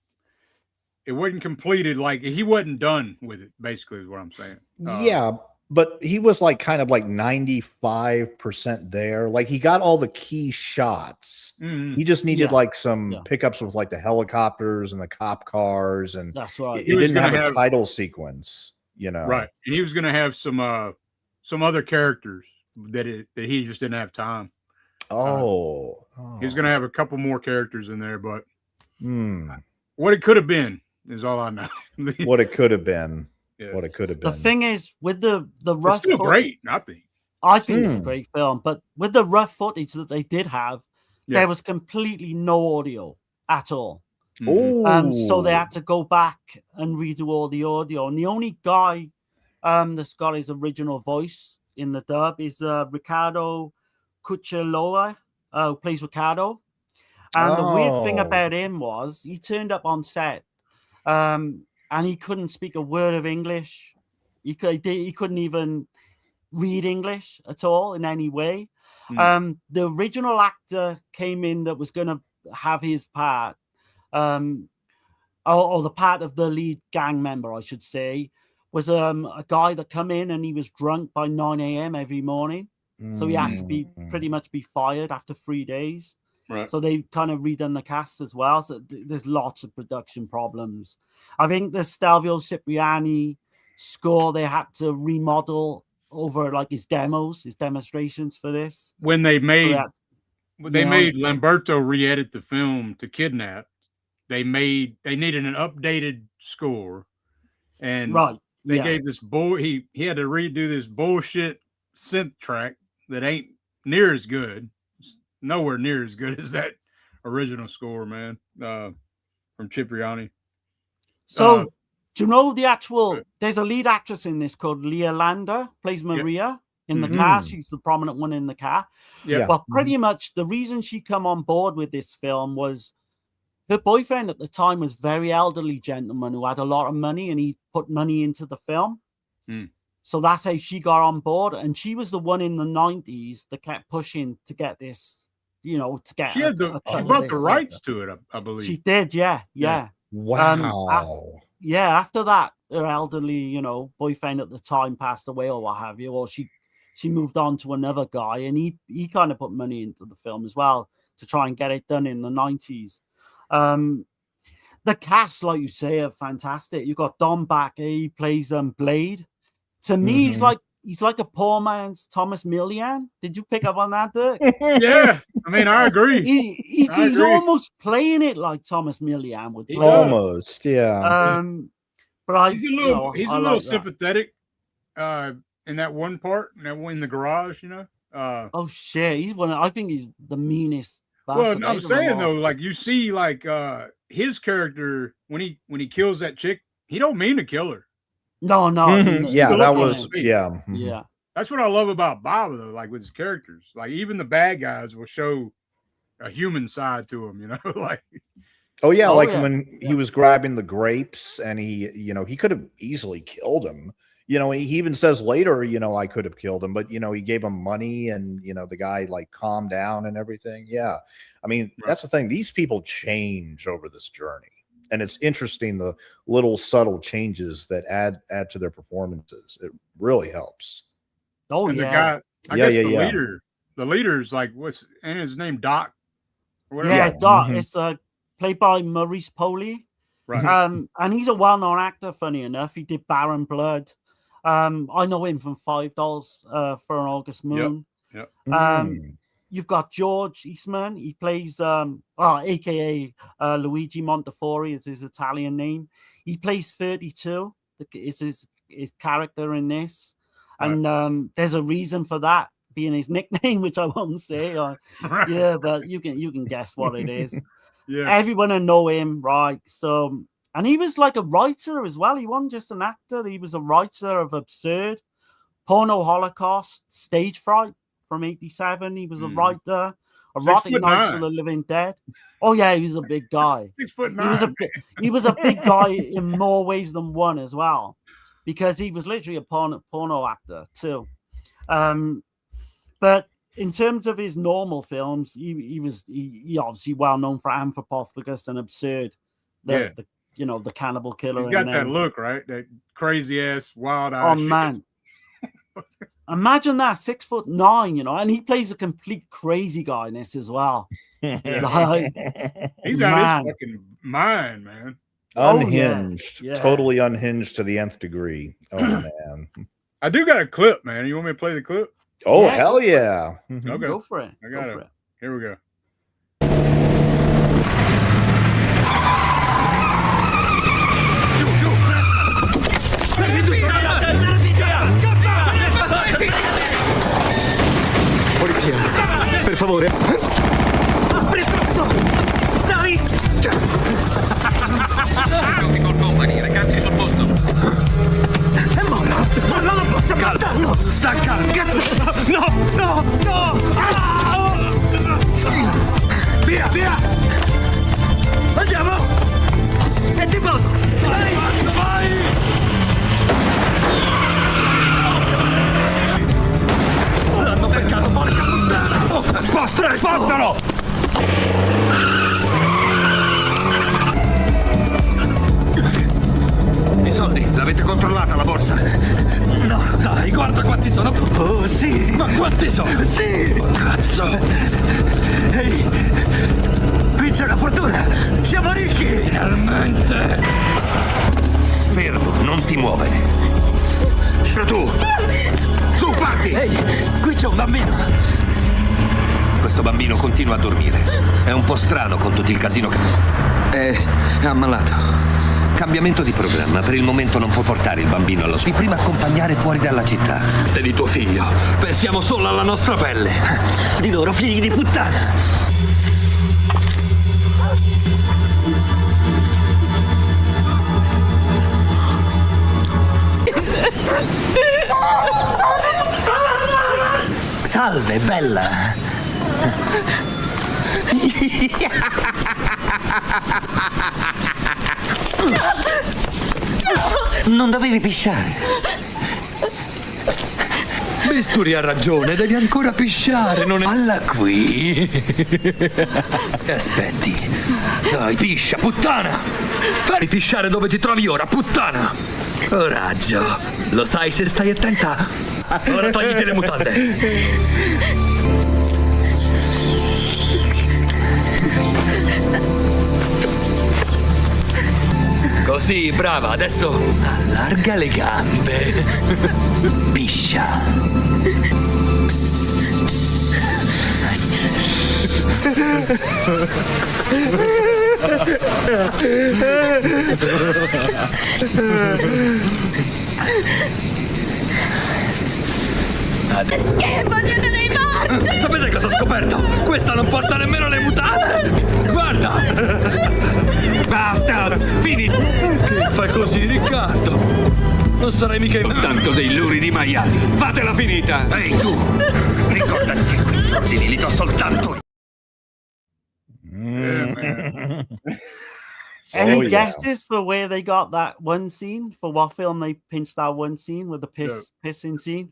it wasn't completed. Like he wasn't done with it. Basically, is what I'm saying. Yeah, but he was like kind of like 95% there. Like he got all the key shots. He just needed like some pickups with like the helicopters and the cop cars, and that's right. It didn't have a title sequence, you know. Right, and he was going to have some other characters that he just didn't have time. He was going to have a couple more characters in there, but what it could have been is all I know. What it could have been. Yeah. What it could have been. The thing is, with the rough, it's still great. I think it's a great film, but with the rough footage that they did have, there was completely no audio at all. So they had to go back and redo all the audio, and the only guy that's got his original voice in the dub is Ricardo Cuccioloa, who plays Ricardo. And the weird thing about him was he turned up on set, and he couldn't speak a word of English. He couldn't even read English at all in any way. The original actor came in that was going to have his part, or the part of the lead gang member, I should say, was a guy that come in and he was drunk by 9 a.m. every morning. So he had to be pretty much be fired after 3 days. Right. So they kind of redone the cast as well. So there's lots of production problems. I think the Stelvio Cipriani score, they had to remodel over like his demonstrations for this. When they made Lamberto re-edit the film to Kidnap, they needed an updated score, and they gave this he had to redo this bullshit synth track that ain't near as good. Nowhere near as good as that original score, man, from Cipriani. So, do you know the actual? There's a lead actress in this called Leah Landa, plays Maria in the car. She's the prominent one in the car. Yeah. But pretty much the reason she come on board with this film was her boyfriend at the time was very elderly gentleman who had a lot of money, and he put money into the film. So that's how she got on board, and she was the one in the 90s that kept pushing to get this. To get she brought the rights to it, I believe. She did, yeah. Wow. After that, her elderly, boyfriend at the time passed away or what have you, or she moved on to another guy, and he kind of put money into the film as well to try and get it done in the 90s. The cast, like you say, are fantastic. You've got Don Baker, he plays Blade. To me, he's like a poor man's Thomas Millian. Did you pick up on that, Dirk? Yeah, I mean, I agree. He's almost playing it like Thomas Millian would play. Almost, yeah. But he's a little sympathetic in that one part, in the garage, oh shit, I think he's the meanest. Well, I'm saying though, like you see, like his character when he kills that chick, he don't mean to kill her. No. Yeah, that was yeah. That's what I love about Bava though, like with his characters. Like even the bad guys will show a human side to him, like when he was grabbing the grapes and he could have easily killed him. He even says later, I could have killed him, but he gave him money and the guy like calmed down and everything. Yeah. I mean, that's the thing. These people change over this journey. And it's interesting the little subtle changes that add to their performances. It really helps. Oh, and the guy, I guess the leader's like and his name Doc. Yeah, Doc. It's played by Maurice Poli. Right. And he's a well-known actor. Funny enough, he did Baron Blood. I know him from $5 for an August Moon. Yep. You've got George Eastman. He plays, aka Luigi Montefiore is his Italian name. He plays 32. It's his character in this, and there's a reason for that. being his nickname, which I won't say. Right. Yeah, but you can guess what it is. Yeah. Everyone will know him, right? So, and he was like a writer as well. He wasn't just an actor. He was a writer of Absurd, Porno Holocaust, Stage Fright from '87. He was a writer. Erotic Nights of the Living Dead. Oh yeah, he was a big guy. 6'9". He was a big guy in more ways than one as well, because he was literally a porno actor too. But in terms of his normal films, he obviously well known for Anthropophagus and Absurd, the cannibal killer. He's got that look, right? That crazy ass wild eye. Oh man. Imagine that, 6'9", and he plays a complete crazy guy in this as well. Like, he's out of his fucking mind, man. Unhinged, yeah. Totally unhinged to the nth degree. Oh man, I do got a clip, man. You want me to play the clip? Oh hell yeah! Okay, go for it. I got it. Here we go. Polizia, per favore. Dai! Pronti col company, ragazzi sul posto. È morto! Ma non lo posso matarlo! Sta calmo! Cazzo! No! Ah! Via! Andiamo! E ti porto! Vai! L'hanno beccato, porca puttana! Spostalo! I soldi, l'avete controllata la borsa? No, dai, guarda quanti sono. Oh, sì. Ma quanti sono? Sì. Cazzo. Ehi, qui c'è una fortuna. Siamo ricchi. Finalmente. Fermo, non ti muovere. Sta tu. Su, parti. Ehi, qui c'è un bambino. Questo bambino continua a dormire. È un po' strano con tutto il casino che... È ammalato. Cambiamento di programma. Per il momento non può portare il bambino all'ospedale. Prima accompagnare fuori dalla città. Te di tuo figlio. Pensiamo solo alla nostra pelle. Di loro figli di puttana. Salve, bella. Non dovevi pisciare. Bisturi ha ragione, devi ancora pisciare, non è... Alla qui. Aspetti. Dai, piscia, puttana. Fai pisciare dove ti trovi ora, puttana. Coraggio. Lo sai se stai attenta? Ora togliti le mutande. Così, brava, adesso allarga le gambe. Piscia. Schifo, siete dei matti! Sapete cosa ho scoperto? Questa non porta nemmeno le mutande! Guarda! Basta! Fini! Perché fai così, Riccardo? Non sarai mica tanto dei luri di maiali! Fatela finita! Ehi, tu! Ricordati che qui gli ordini li do soltanto io! Any guesses for where they got that one scene? For what film they pinched that one scene with the pissing scene?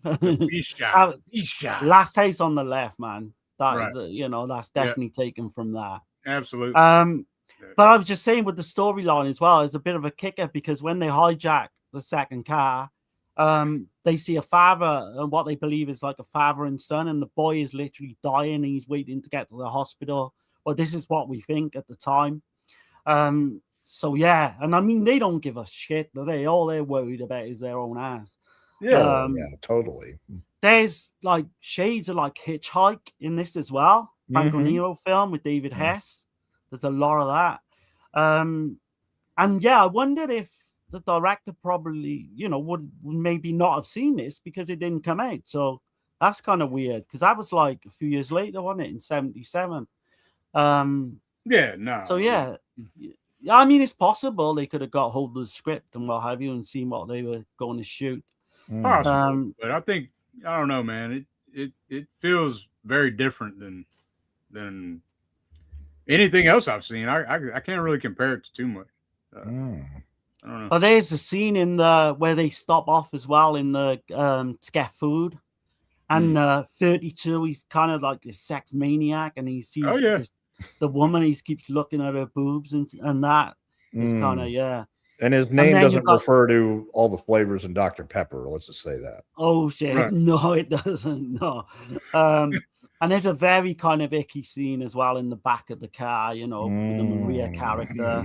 Last House on the Left, man. That right. That's definitely taken from that. Absolutely. But I was just saying with the storyline as well, it's a bit of a kicker because when they hijack the second car, they see a father and what they believe is like a father and son, and the boy is literally dying and he's waiting to get to the hospital. Well, this is what we think at the time. So yeah, and I mean they don't give a shit. All they're worried about is their own ass. Yeah, totally. There's like shades of like Hitchhike in this as well. Franco Nero film with David Hess. There's a lot of that. And yeah, I wondered if the director probably, would maybe not have seen this because it didn't come out. So That's kind of weird because that was like a few years later, wasn't it? In 77. Yeah, no. So yeah, I mean, it's possible they could have got hold of the script and what have you and seen what they were going to shoot. Possible, but I think I don't know, man. It feels very different than anything else I've seen. I can't really compare it to too much. I don't know. But there's a scene in the where they stop off as well in the to get food, and 32. He's kind of like this sex maniac, and he sees the woman. He keeps looking at her boobs and that is kind of And his name doesn't refer to all the flavors in Dr. Pepper. Let's just say that. Oh shit! Right. No, it doesn't. No. And there's a very kind of icky scene as well in the back of the car, you know, with the Maria character,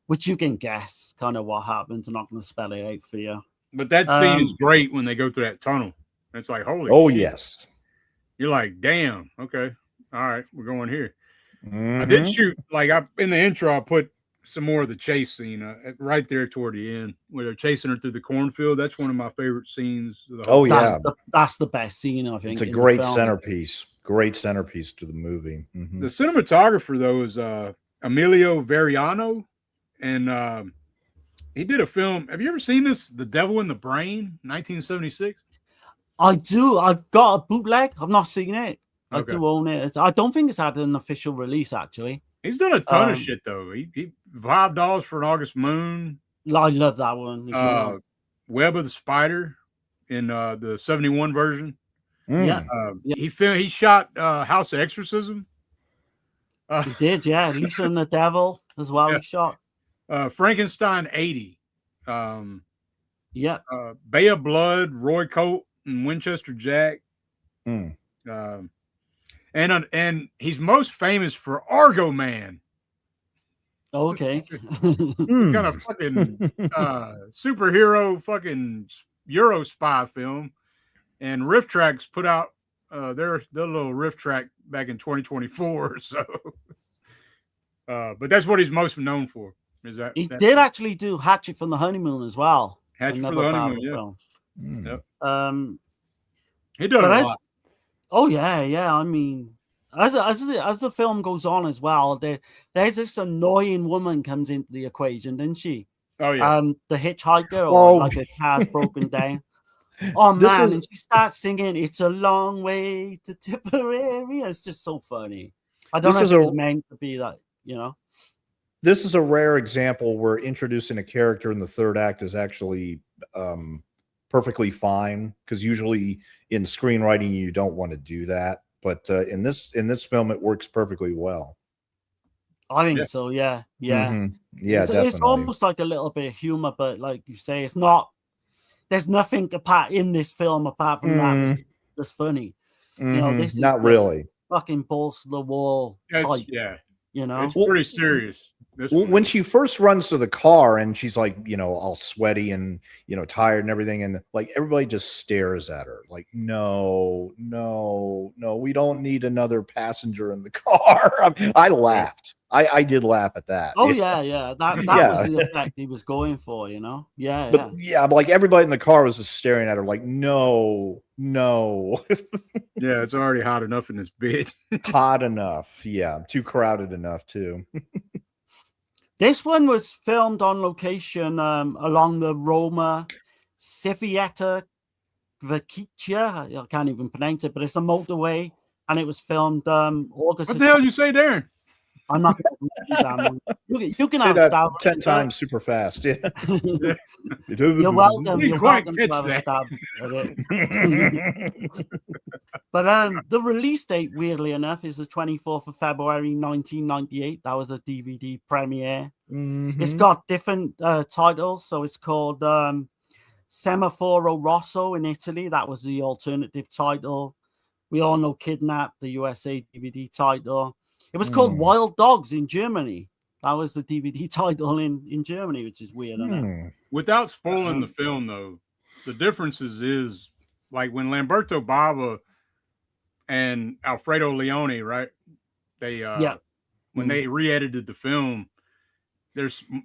which you can guess kind of what happens. I'm not going to spell it out for you. But that scene is great when they go through that tunnel. It's like, holy shit. Yes. You're like, damn, okay. All right, we're going here. I did shoot, like in the intro, I put some more of the chase scene right there toward the end where they're chasing her through the cornfield. That's one of my favorite scenes. That's the best scene, I think. It's a great centerpiece. Great centerpiece to the movie. The cinematographer, though, is Emilio Veriano, and he did a film. Have you ever seen this? The Devil in the Brain, 1976. I do. I've got a bootleg. I've not seen it. I do own it. I don't think it's had an official release, actually. He's done a ton of shit, though. He $5 for an August Moon. I love that one. Web of the Spider in the 71 version. He shot House of Exorcism. He did, yeah. Lisa and the Devil as well. He shot Frankenstein 80. Bay of Blood, Roy Colt, and Winchester Jack. And he's most famous for Argo Man. Okay. Kind of fucking superhero fucking Euro spy film. And Riff Tracks put out their little riff track back in 2024. So but that's what he's most known for. Is that he did actually do Hatchet from the Honeymoon as well. Hatchet from the Honeymoon, yeah. He did a lot. Oh yeah. I mean, as the film goes on as well, there's this annoying woman comes into the equation, didn't she? Oh yeah. The hitchhiker, or like a car's broken down. Oh man, and she starts singing "It's a Long Way to Tipperary." It's just so funny. I don't know if it's meant to be that, you know. This is a rare example where introducing a character in the third act is actually perfectly fine, because usually in screenwriting you don't want to do that, but in this film it works perfectly well. I think so. Yeah. Definitely. It's almost like a little bit of humor, but like you say, it's not. There's nothing apart in this film apart from that that's funny. You know, this is not really fucking balls to the wall type. Yeah. You know, it's pretty serious. When she first runs to the car and she's like, you know, all sweaty and, you know, tired and everything, and like everybody just stares at her like, no, we don't need another passenger in the car. I laughed. I did laugh at that. Oh yeah. That was the effect he was going for, you know. But like everybody in the car was just staring at her like, no. Yeah, it's already hot enough in this bitch. Hot enough. Yeah, too crowded enough too. This one was filmed on location along the Roma Civietta Vecchia. I can't even pronounce it, but it's a motorway, and it was filmed August. What the hell did you say, Darren? I'm not going to you can say have that 10 times super fast. Yeah. You're welcome. You're welcome to have a stab at it. But the release date, weirdly enough, is the 24th of February 1998. That was a DVD premiere. It's got different titles. So it's called Semaforo Rosso in Italy. That was the alternative title. We all know Kidnap, the USA DVD title. It was called Wild Dogs in Germany. That was the DVD title in Germany, which is weird. Without spoiling the film, though, the differences is like when Lamberto Bava and Alfredo Leone, right? They when they re-edited the film,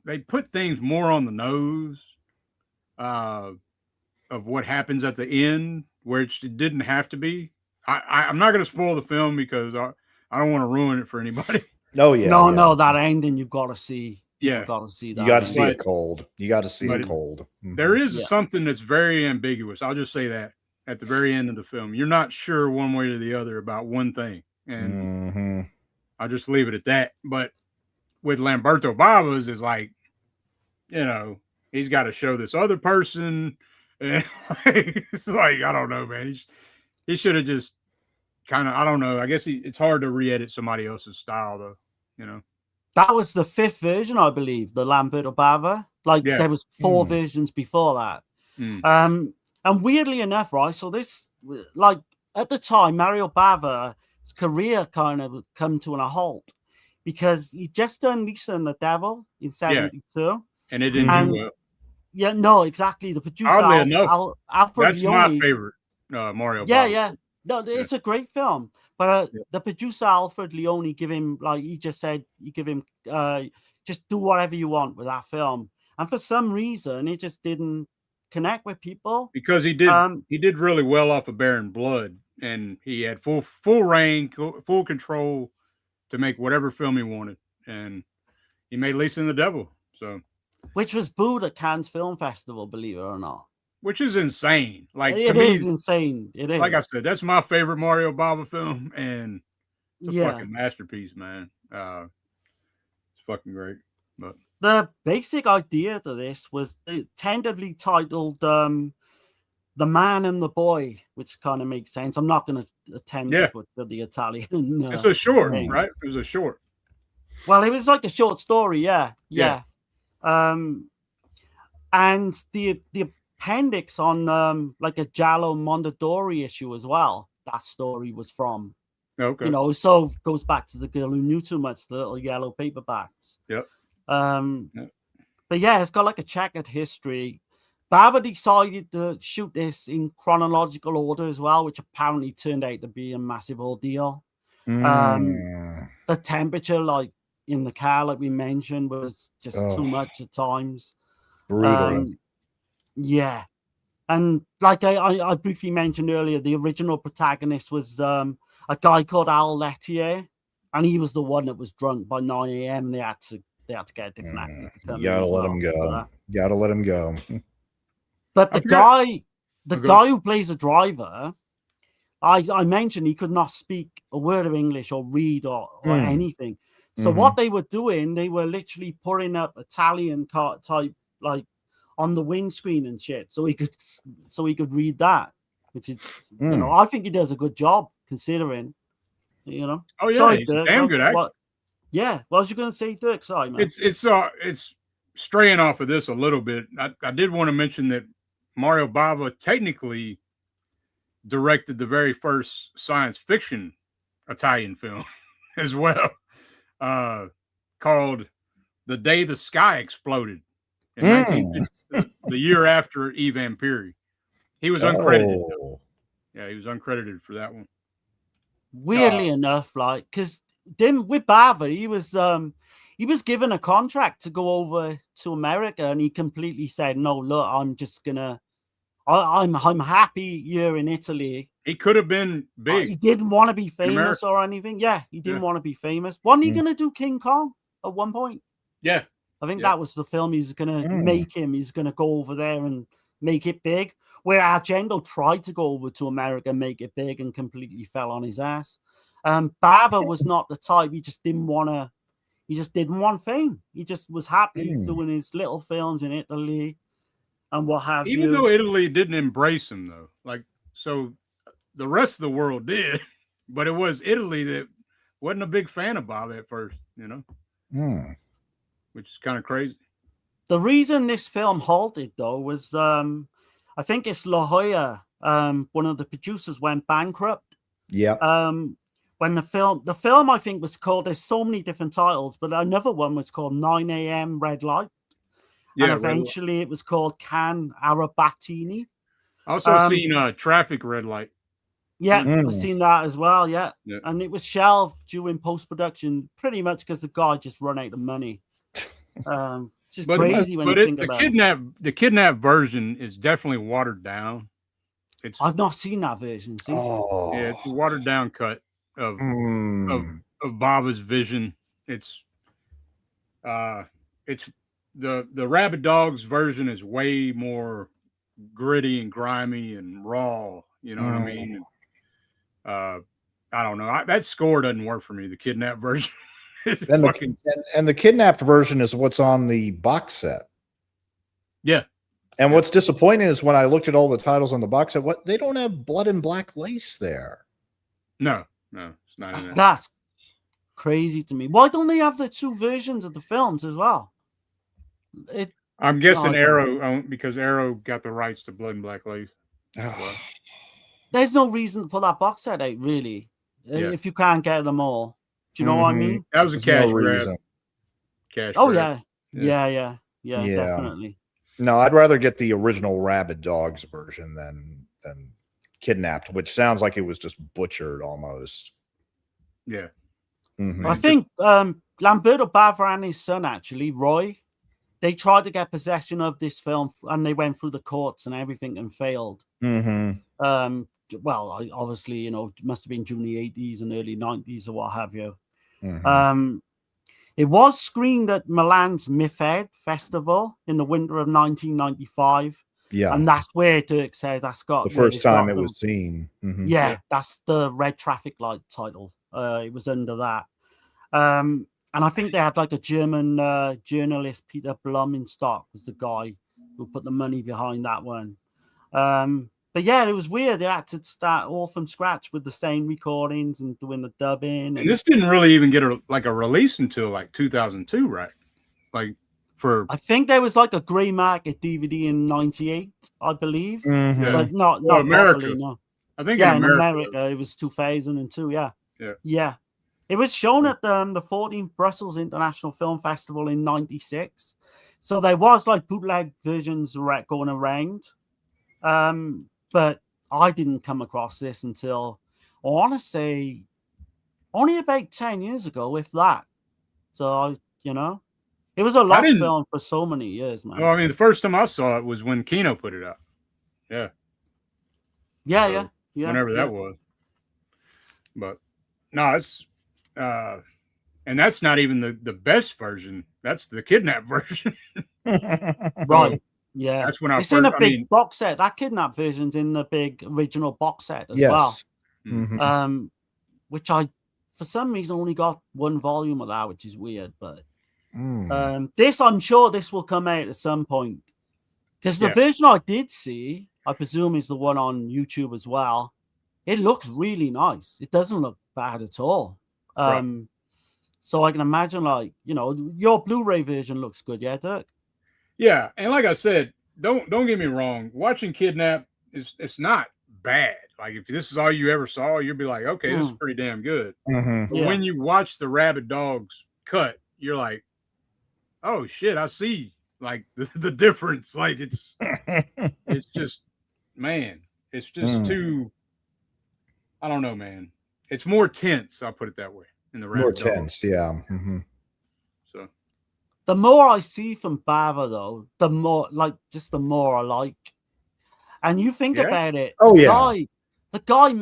they put things more on the nose of what happens at the end which it didn't have to be. I'm not going to spoil the film because I don't want to ruin it for anybody. Oh yeah. No, that ending you've got to see. Yeah, got to see that. You got to see it cold. You got to see it cold. There is something that's very ambiguous. I'll just say that at the very end of the film, you're not sure one way or the other about one thing, and I'll just leave it at that. But with Lamberto Bava's, is like, you know, he's got to show this other person, and it's like, I don't know, man. He should have just kind of, I don't know. I guess it's hard to re-edit somebody else's style, though. You know. That was the 5th version, I believe, the Lamberto Bava. Like there was 4 versions before that. And weirdly enough, right? So this, like at the time, Mario Bava's career kind of come to a halt because he just done Lisa and the Devil in '72, and it didn't do well. Yeah, no, exactly. The producer, Oddly enough, Alfred that's Leone, my favorite Mario. Yeah, Bava. yeah. No, it's a great film. But the producer Alfred Leone give him, like he just said, you give him just do whatever you want with that film. And for some reason, it just didn't connect with people because he did really well off of Baron Blood, and he had full reign, full control to make whatever film he wanted, and he made Lisa and the Devil. So, which was booed at Cannes Film Festival, believe it or not. Which is insane. Like it to is me, insane. It is. Like I said, that's my favorite Mario Bava film, and it's a fucking masterpiece, man. It's fucking great. But the basic idea to this was tentatively titled "The Man and the Boy," which kind of makes sense. I'm not going to attempt to put the Italian. It's a short, right? It was a short. Well, it was like a short story, yeah. And the appendix on like a Giallo Mondadori issue as well. That story was from. Okay. You know, so goes back to the girl who knew too much, the little yellow paperbacks. Yep. But yeah, it's got like a checkered history. Bava decided to shoot this in chronological order as well, which apparently turned out to be a massive ordeal. The temperature, like in the car, like we mentioned, was just too much at times. Brutal. Yeah. And like I briefly mentioned earlier, the original protagonist was a guy called Al Lettier, and he was the one that was drunk by 9 a.m. They had to get a different actor to come You gotta let him go. Gotta let him go. But the guy who plays the driver, I mentioned he could not speak a word of English or read or anything. So what they were doing, they were literally putting up Italian type like on the windscreen and shit, so he could read that, which is you know, I think he does a good job considering, you know. Oh yeah, sorry, he's Dirk, a damn good actor. what was you going to say, Dirk? Sorry, man. It's straying off of this a little bit. I did want to mention that Mario Bava technically directed the very first science fiction Italian film as well, called "The Day the Sky Exploded" in 1950. The year after Vampiri. He was uncredited. Yeah, he was uncredited for that one. Weirdly enough, like, because then with Bava, he was given a contract to go over to America, and he completely said, "No, look, I'm just gonna, I'm happy here in Italy." He could have been big. He didn't want to be famous or anything. Yeah, he didn't want to be famous. Wasn't he gonna do King Kong at one point? Yeah. I think that was the film he was going to make him. He's going to go over there and make it big. Where Argento tried to go over to America and make it big and completely fell on his ass. Bava was not the type. He just didn't want fame. He just was happy doing his little films in Italy and what have you. Even though Italy didn't embrace him, though. Like, so the rest of the world did. But it was Italy that wasn't a big fan of Bava at first, you know? Which is kind of crazy. The reason this film halted, though, was I think it's La Jolla, one of the producers, went bankrupt. Yeah. When the film I think was called, there's so many different titles, but another one was called 9 a.m. Red Light. Yeah, and eventually it was called Can Arabatini. Also seen Traffic Red Light. Yeah, I've seen that as well, yeah. And it was shelved during post-production pretty much because the guy just run out of money. It's just crazy when you think about it. The kidnap version is definitely watered down. I've not seen that version. See? Oh, yeah, it's a watered down cut of Bava's vision. It's the Rabid Dogs version is way more gritty and grimy and raw. You know what I mean? And, I don't know. That score doesn't work for me. The kidnapped version. and the kidnapped version is what's on the box set. Yeah. And what's disappointing is when I looked at all the titles on the box set, they don't have Blood and Black Lace there. No, it's not in there. That's crazy to me. Why don't they have the 2 versions of the films as well? I'm guessing Arrow, because Arrow got the rights to Blood and Black Lace. Well. There's no reason to put that box set out, really, if you can't get them all. Do you know what I mean? That was a cash grab. Cash grab. Yeah, definitely. No, I'd rather get the original Rabid Dogs version than Kidnapped, which sounds like it was just butchered almost. Yeah. I think Lamberto Bava and his son, actually, Roy, they tried to get possession of this film and they went through the courts and everything and failed. Well, obviously, it must have been during the 80s and early 90s or what have you. It was screened at Milan's MIFED Festival in the winter of 1995. Yeah. And that's where Dirk said that's got the first time it was seen. Yeah, that's the Red Traffic Light title. It was under that. And I think they had like a German journalist, Peter Blum, in stock, was the guy who put the money behind that one. But yeah, it was weird. They had to start all from scratch with the same recordings and doing the dubbing. And this didn't really even get a release until like 2002, right? I think there was like a grey market DVD in '98, I believe, but not America. Properly, no. I think in America it was 2002. Yeah. It was shown at the 14th Brussels International Film Festival in '96. So there was like bootleg versions going around. But I didn't come across this until, I want to say, only about 10 years ago, if that. So, it was a lost film for so many years, man. Well, I mean, the first time I saw it was when Kino put it out. Yeah. Whenever that was. But, no, it's, and that's not even the best version. That's the kidnapped version. Right. Yeah, that's when it's in a big box set. That Kidnap version's in the big original box set as well. Which I, for some reason, only got 1 volume of that, which is weird. But this, I'm sure, this will come out at some point because the version I did see, I presume, is the one on YouTube as well. It looks really nice. It doesn't look bad at all. So I can imagine, your Blu-ray version looks good, yeah, Dirk? Yeah, and like I said, don't get me wrong. Watching Kidnap it's not bad. Like if this is all you ever saw, you'll be like, okay, this is pretty damn good. But when you watch the Rabid Dogs cut, you're like, oh shit, I see like the difference. Like it's just, man, it's just too. I don't know, man. It's more tense. I'll put it that way. In the Rabid Dogs. Tense, yeah. So. The more I see from Bava, though, the more I like. And you think about it. The guy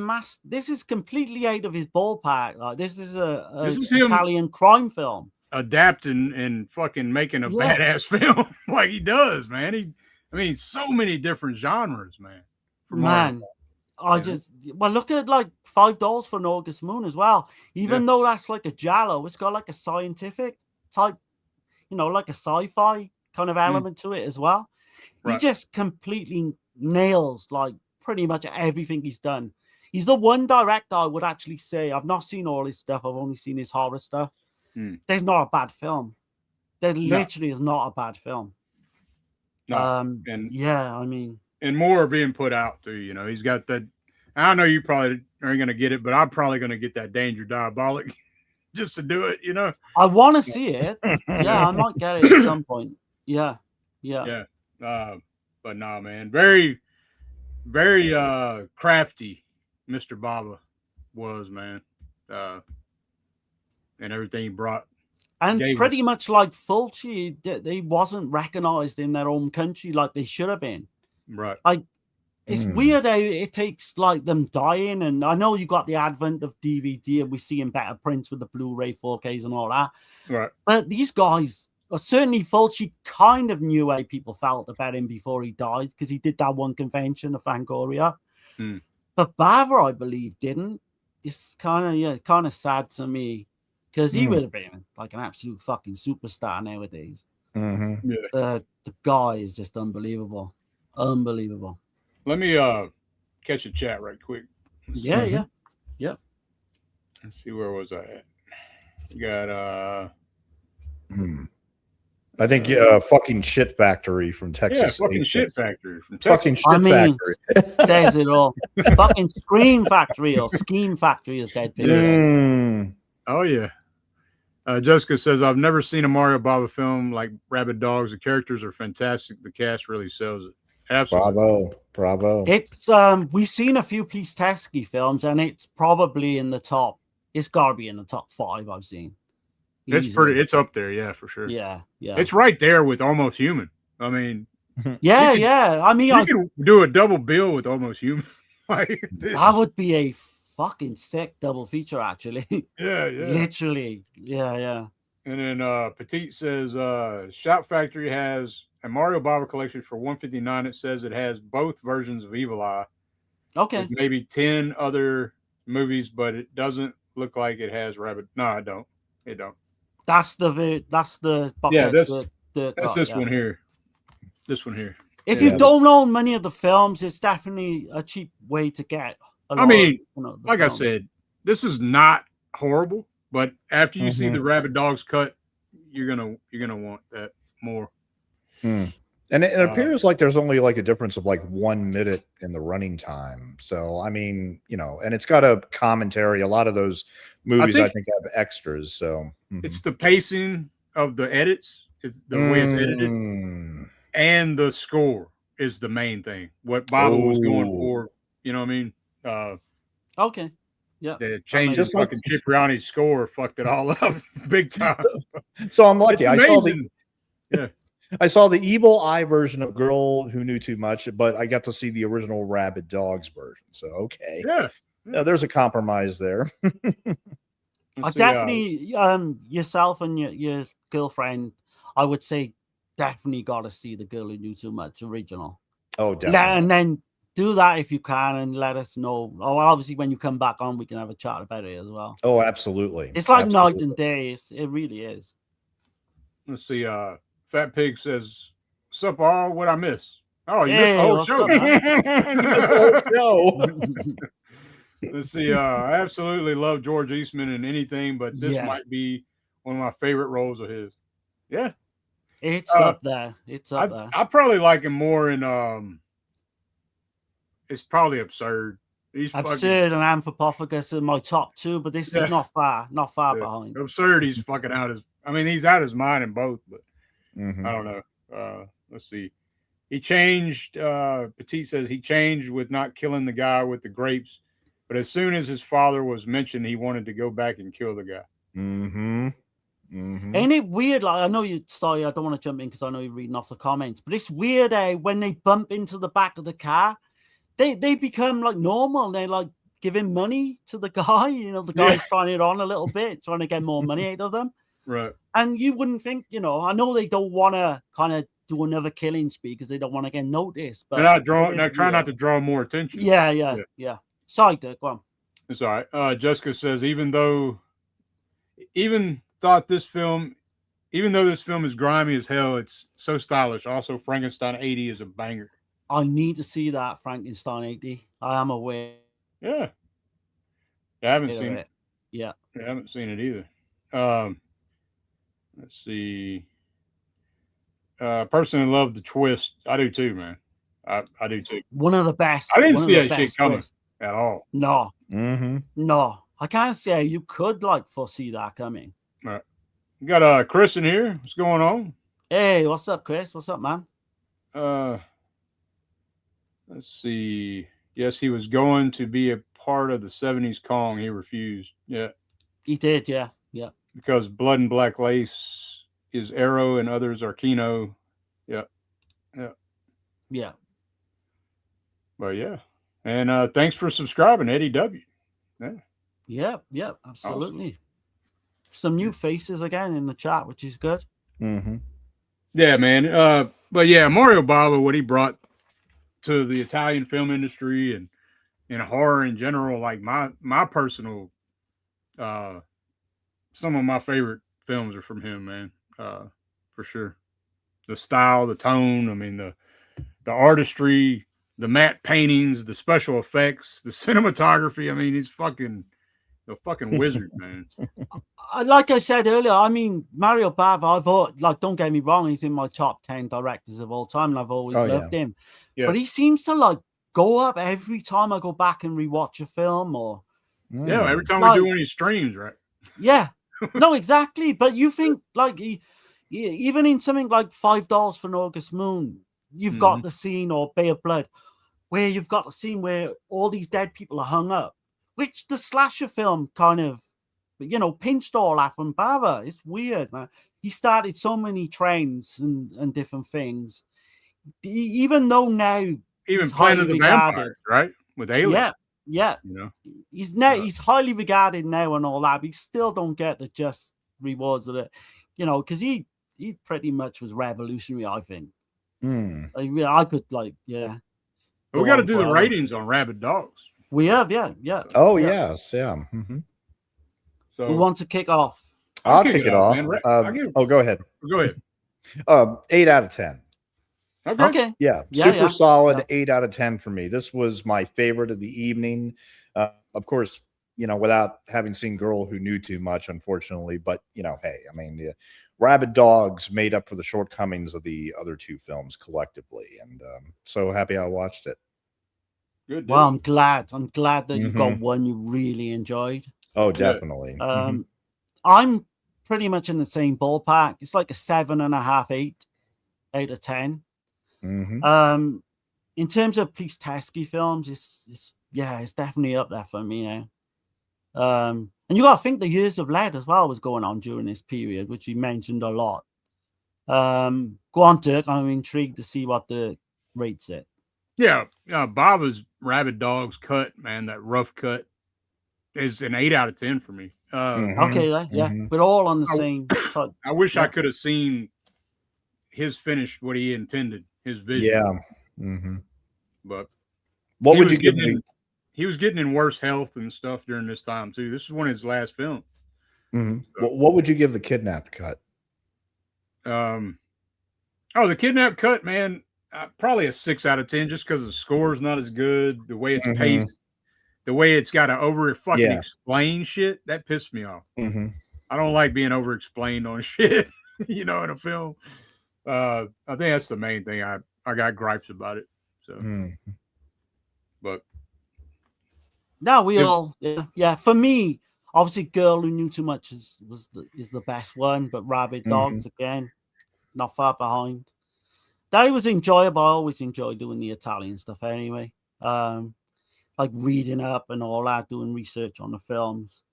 this is completely out of his ballpark. Like this is this is Italian crime film. Adapting and fucking making a badass film like he does, man. So many different genres, man. Look at like $5 for an August Moon as well. Even though that's like a giallo, it's got like a scientific type, like a sci-fi kind of element to it as well. He just completely nails like pretty much everything he's done. He's the one director I would actually say, I've not seen all his stuff, I've only seen his horror stuff. There's not a bad film. There literally is not a bad film. No. And more are being put out too. He's got that. I know you probably aren't going to get it, but I'm probably going to get that Danger Diabolic just to do it. I want to see it. Yeah, I might get it at some point. Yeah. But no, man, very, very crafty. Mr. Bava was, man, and everything he brought. And pretty much like Fulci, they wasn't recognized in their own country like they should have been. Right. Like It's weird how it takes like them dying, and I know you got the advent of DVD, and we see in better prints with the Blu-ray 4Ks and all that. Right. But these guys, certainly Fulci kind of knew how people felt about him before he died, because he did that one convention of Fangoria. But Bava, I believe, didn't. It's kind of sad to me, because he would have been like an absolute fucking superstar nowadays. The guy is just unbelievable. Unbelievable. Let me catch a chat right quick. Yeah. Let's see, where was I at? We got I think fucking Shit Factory from Texas. Yeah, fucking Shit Factory from Texas. Fucking Shit Factory. Says it all. Fucking Scream Factory or Scheme Factory is dead. Oh yeah. Jessica says, I've never seen a Mario Bava film like Rabid Dogs. The characters are fantastic. The cast really sells it. Absolutely. Bravo. It's we've seen a few Pistaski films, and it's probably in the top. It's gotta be in the top 5 I've seen. It's up there, yeah, for sure. Yeah. It's right there with Almost Human. I mean, yeah. I mean, you could do a double bill with Almost Human. That would be a fucking sick double feature, actually. Yeah. Literally. Yeah. And then Petite says Shout Factory has a Mario Bava collection for $159. It says it has both versions of Evil Eye. Okay. Maybe 10 other movies, but it doesn't look like it has Rabid. No, I don't. It don't. That's the box. Yeah, that's this yeah. one here. This one here. If you don't own many of the films, it's definitely a cheap way to get. Like I said, this is not horrible, but after you see the Rabid Dogs cut, you're gonna want that more. And it appears like there's only like a difference of like 1 minute in the running time. So I mean, and it's got a commentary. A lot of those movies I think have extras. So it's the pacing of the edits, it's the way it's edited, and the score is the main thing. What Bava was going for, you know what I mean? Okay. Yeah. The change of fucking Cipriani's score fucked it all up big time. So I'm lucky. Yeah. I saw the Evil Eye version of Girl Who Knew Too Much, but I got to see the original Rabid Dogs version. So okay. Yeah. There's a compromise there. I definitely yourself and your girlfriend, I would say definitely gotta see the Girl Who Knew Too Much original. Oh, definitely. And then do that if you can, and let us know. Oh, obviously, when you come back on, we can have a chat about it as well. Oh, absolutely. It's like night and day. It really is. Let's see. Fat Pig says, "Sup, all? What I miss? Oh, you missed the whole show. You missed the whole show." Let's see. I absolutely love George Eastman in anything, but this might be one of my favorite roles of his. Yeah, it's up there. It's up there. I probably like him more in It's probably Absurd. He's Absurd and Anthropophagus are my top 2, but this is not far behind. Absurd, he's fucking out his. I mean, he's out his mind in both, but I don't know. Let's see. He changed. Petite says he changed with not killing the guy with the grapes, but as soon as his father was mentioned, he wanted to go back and kill the guy. Ain't it weird? Like, I know you. Sorry, I don't want to jump in because I know you're reading off the comments, but it's weird when they bump into the back of the car. They become like normal. They like giving money to the guy. The guy's trying it on a little bit, trying to get more money out of them. Right. And you wouldn't think, I know they don't want to kind of do another killing spree because they don't want to get noticed. But they're trying not to draw more attention. Yeah. Sorry, Dirk. Go on. It's all right. Jessica says, even though this film is grimy as hell, it's so stylish. Also, Frankenstein 80 is a banger. I need to see that Frankenstein 80. I am aware. Yeah. I haven't seen it. Yeah. I haven't seen it either. Let's see. Personally love the twist. I do too, man. I do too. One of the best. I didn't see that shit coming at all. No. No. I can't say you could foresee that coming. All right. We got Chris in here. What's going on? Hey, what's up, Chris? What's up, man? Let's see. Yes, he was going to be a part of the 70s Kong. He refused. Yeah. He did, yeah. Because Blood and Black Lace is Arrow and others are Kino. Yeah. But yeah. And thanks for subscribing, Eddie W. Yeah, absolutely. Awesome. Some new faces again in the chat, which is good. Mm-hmm. Yeah, man. But yeah, Mario Bava, what he brought to the Italian film industry and horror in general, like my personal, some of my favorite films are from him, man. For sure. The style, the tone, I mean the artistry, the matte paintings, the special effects, the cinematography. I mean, he's a fucking wizard, man. Like I said earlier, I mean, Mario Bava, I thought, like, don't get me wrong, he's in my top 10 directors of all time, and I've always loved him. Yeah. But he seems to, like, go up every time I go back and rewatch a film or... Yeah, every time we do any streams, right? Yeah. No, exactly. But you think, like, even in something like $5 for an August Moon, you've got the scene, or Bay of Blood, where you've got the scene where all these dead people are hung up, which the slasher film kind of, pinched all that from Bava. It's weird, man. He started so many trends and different things. Even though now, even Planet of the Vampires, right? With Alien. Yeah. He's highly regarded now and all that, but he still don't get the just rewards of it. Because he pretty much was revolutionary, I think. I could But we got to do the ratings on Rabid Dogs. We have, yeah. Oh, yes, yeah. Mm-hmm. So who wants to kick off? I'll kick it off. Go ahead. Go ahead. 8 out of 10. Okay. Yeah, super solid. 8 out of 10 for me. This was my favorite of the evening. Of course, without having seen Girl Who Knew Too Much, unfortunately. But, hey, I mean, the Rabid Dogs made up for the shortcomings of the other two films collectively. And so happy I watched it. Good. Well, I'm glad that you got one you really enjoyed. Oh, definitely. I'm pretty much in the same ballpark. It's like a 7.5, 8 out of 10. In terms of Police Teskey films, it's definitely up there for me now. And you got to think the Years of Lead as well was going on during this period, which we mentioned a lot. Go on, Dirk. I'm intrigued to see what the rates it. Yeah, Bava's Rabid Dogs cut, man, that rough cut is an 8 out of 10 for me. Okay, but all on the same. I wish I could have seen his finish, what he intended, his vision. Yeah. But what would you give him? He was getting in worse health and stuff during this time too. This is one of his last films. So, what would you give the Kidnapped cut? The Kidnapped cut, man, probably a 6 out of 10, just because the score is not as good. The way it's paced, the way it's got to over fucking explain shit, that pissed me off. I don't like being over explained on shit, in a film. I think that's the main thing I got gripes about it. So, but now we all, for me, obviously, Girl Who Knew Too Much is the best one, but Rabid Dogs again, not far behind. That was enjoyable. I always enjoy doing the Italian stuff anyway. Like reading up and all that, doing research on the films.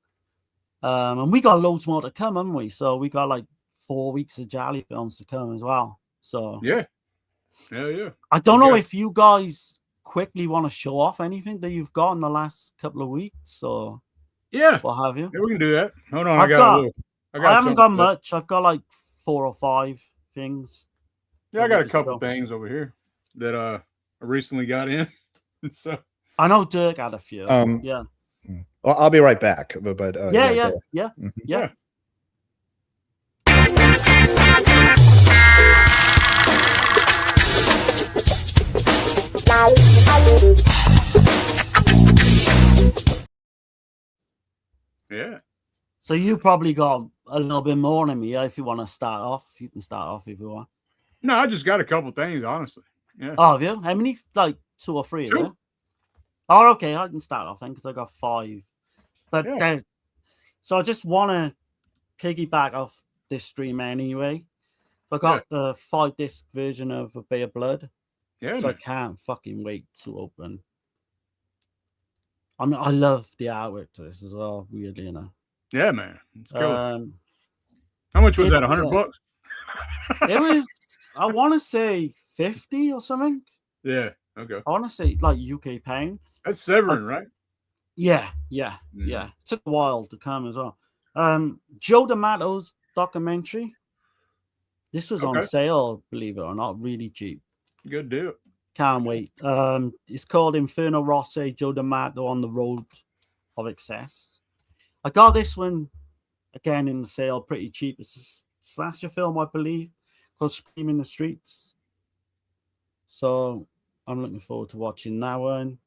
And we got loads more to come, haven't we? So we got like 4 weeks of Jolly films to come as well. So yeah. I don't know if you guys quickly want to show off anything that you've got in the last couple of weeks, or what have you? Yeah, we can do that. Hold on, I haven't got much. I've got like 4 or 5 things. Yeah, I got a couple things over here that I recently got in. So I know Dirk had a few. Well, I'll be right back. But yeah. Yeah. So you probably got a little bit more than me. If you want to start off, you can start off if you want. No, I just got a couple things, honestly. Yeah. Oh, have you? How many? Like 2 or 3? 2. Oh, okay. I can start off then because I got 5. But so I just want to piggyback off this stream anyway. I got the 5-disc version of A Bay of Blood. Yeah. So I can't fucking wait to open. I mean, I love the artwork to this as well, weirdly enough. Yeah, man. It's cool. How much was that? $100? It was, I want to say 50 or something. Yeah. Okay. I want to say like UK pound. That's Severin, right? Yeah. Took a while to come as well. Joe D'Amato's documentary. This was on Okay. sale, believe it or not, really cheap. Good deal. Can't wait. It's called Inferno Rosse, Joe D'Amato on the Road of Excess. I got this one again in the sale pretty cheap. It's a slasher film, I believe, called Scream in the Streets. So I'm looking forward to watching that one.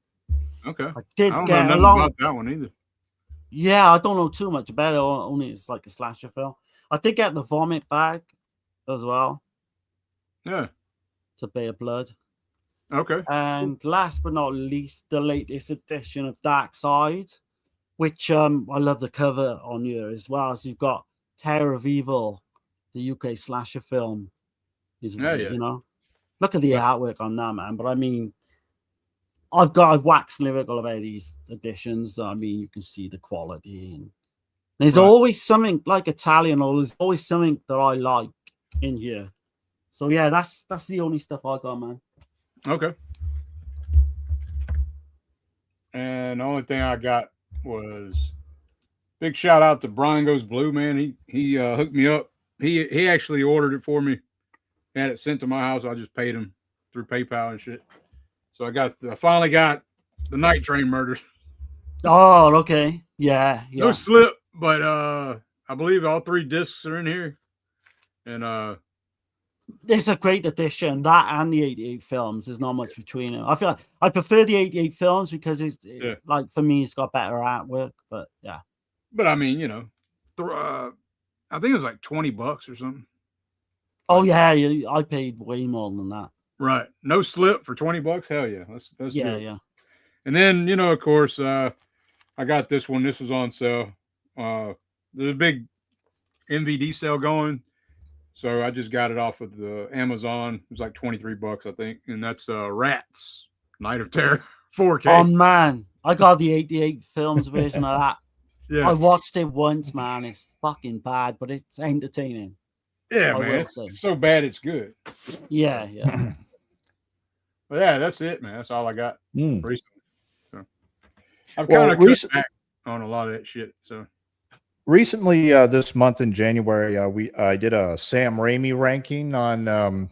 Okay. I did don't get know nothing along. about that one either. Yeah, I don't know too much about it. Only it's like a slasher film. I did get the Vomit Bag as well. Yeah. It's a Bay of Blood. Okay. And last but not least, the latest edition of Dark Side, which I love the cover on here as well. As you've got Tower of Evil, the UK slasher film. You know, look at the artwork on that, man. But I mean, I've waxed lyrical about these editions. I mean, you can see the quality, and there's always something like Italian, or there's always something that I like in here. So yeah, that's the only stuff I got, man. Okay. And the only thing I got was big shout out to Brian Goes Blue, man. He hooked me up. He actually ordered it for me. Had it sent to my house. I just paid him through PayPal and shit. So I finally got the Night Train Murders. Oh, okay. Yeah. No slip, but I believe all 3 discs are in here. And it's a great addition. That and the 88 films. There's not much between them. I feel like I prefer the 88 films because like for me, it's got better artwork. But yeah. But I mean, you know, I think it was like $20 or something. Oh yeah, I paid way more than that. Right. No slip for $20. Hell yeah. That's good. Yeah. And then, you know, of course, I got this one. This was on sale. There's a big MVD sale going. So I just got it off of the Amazon. It was like $23, I think. And that's Rats, Night of Terror, 4K. Oh man, I got the 88 films version of that. Yeah. I watched it once, man. It's fucking bad, but it's entertaining. Yeah, man. It's so bad it's good. Yeah. But yeah, that's it, man. That's all I got recently. So I've Well, kind of cut back on a lot of that shit. So recently, this month in January, I did a Sam Raimi ranking on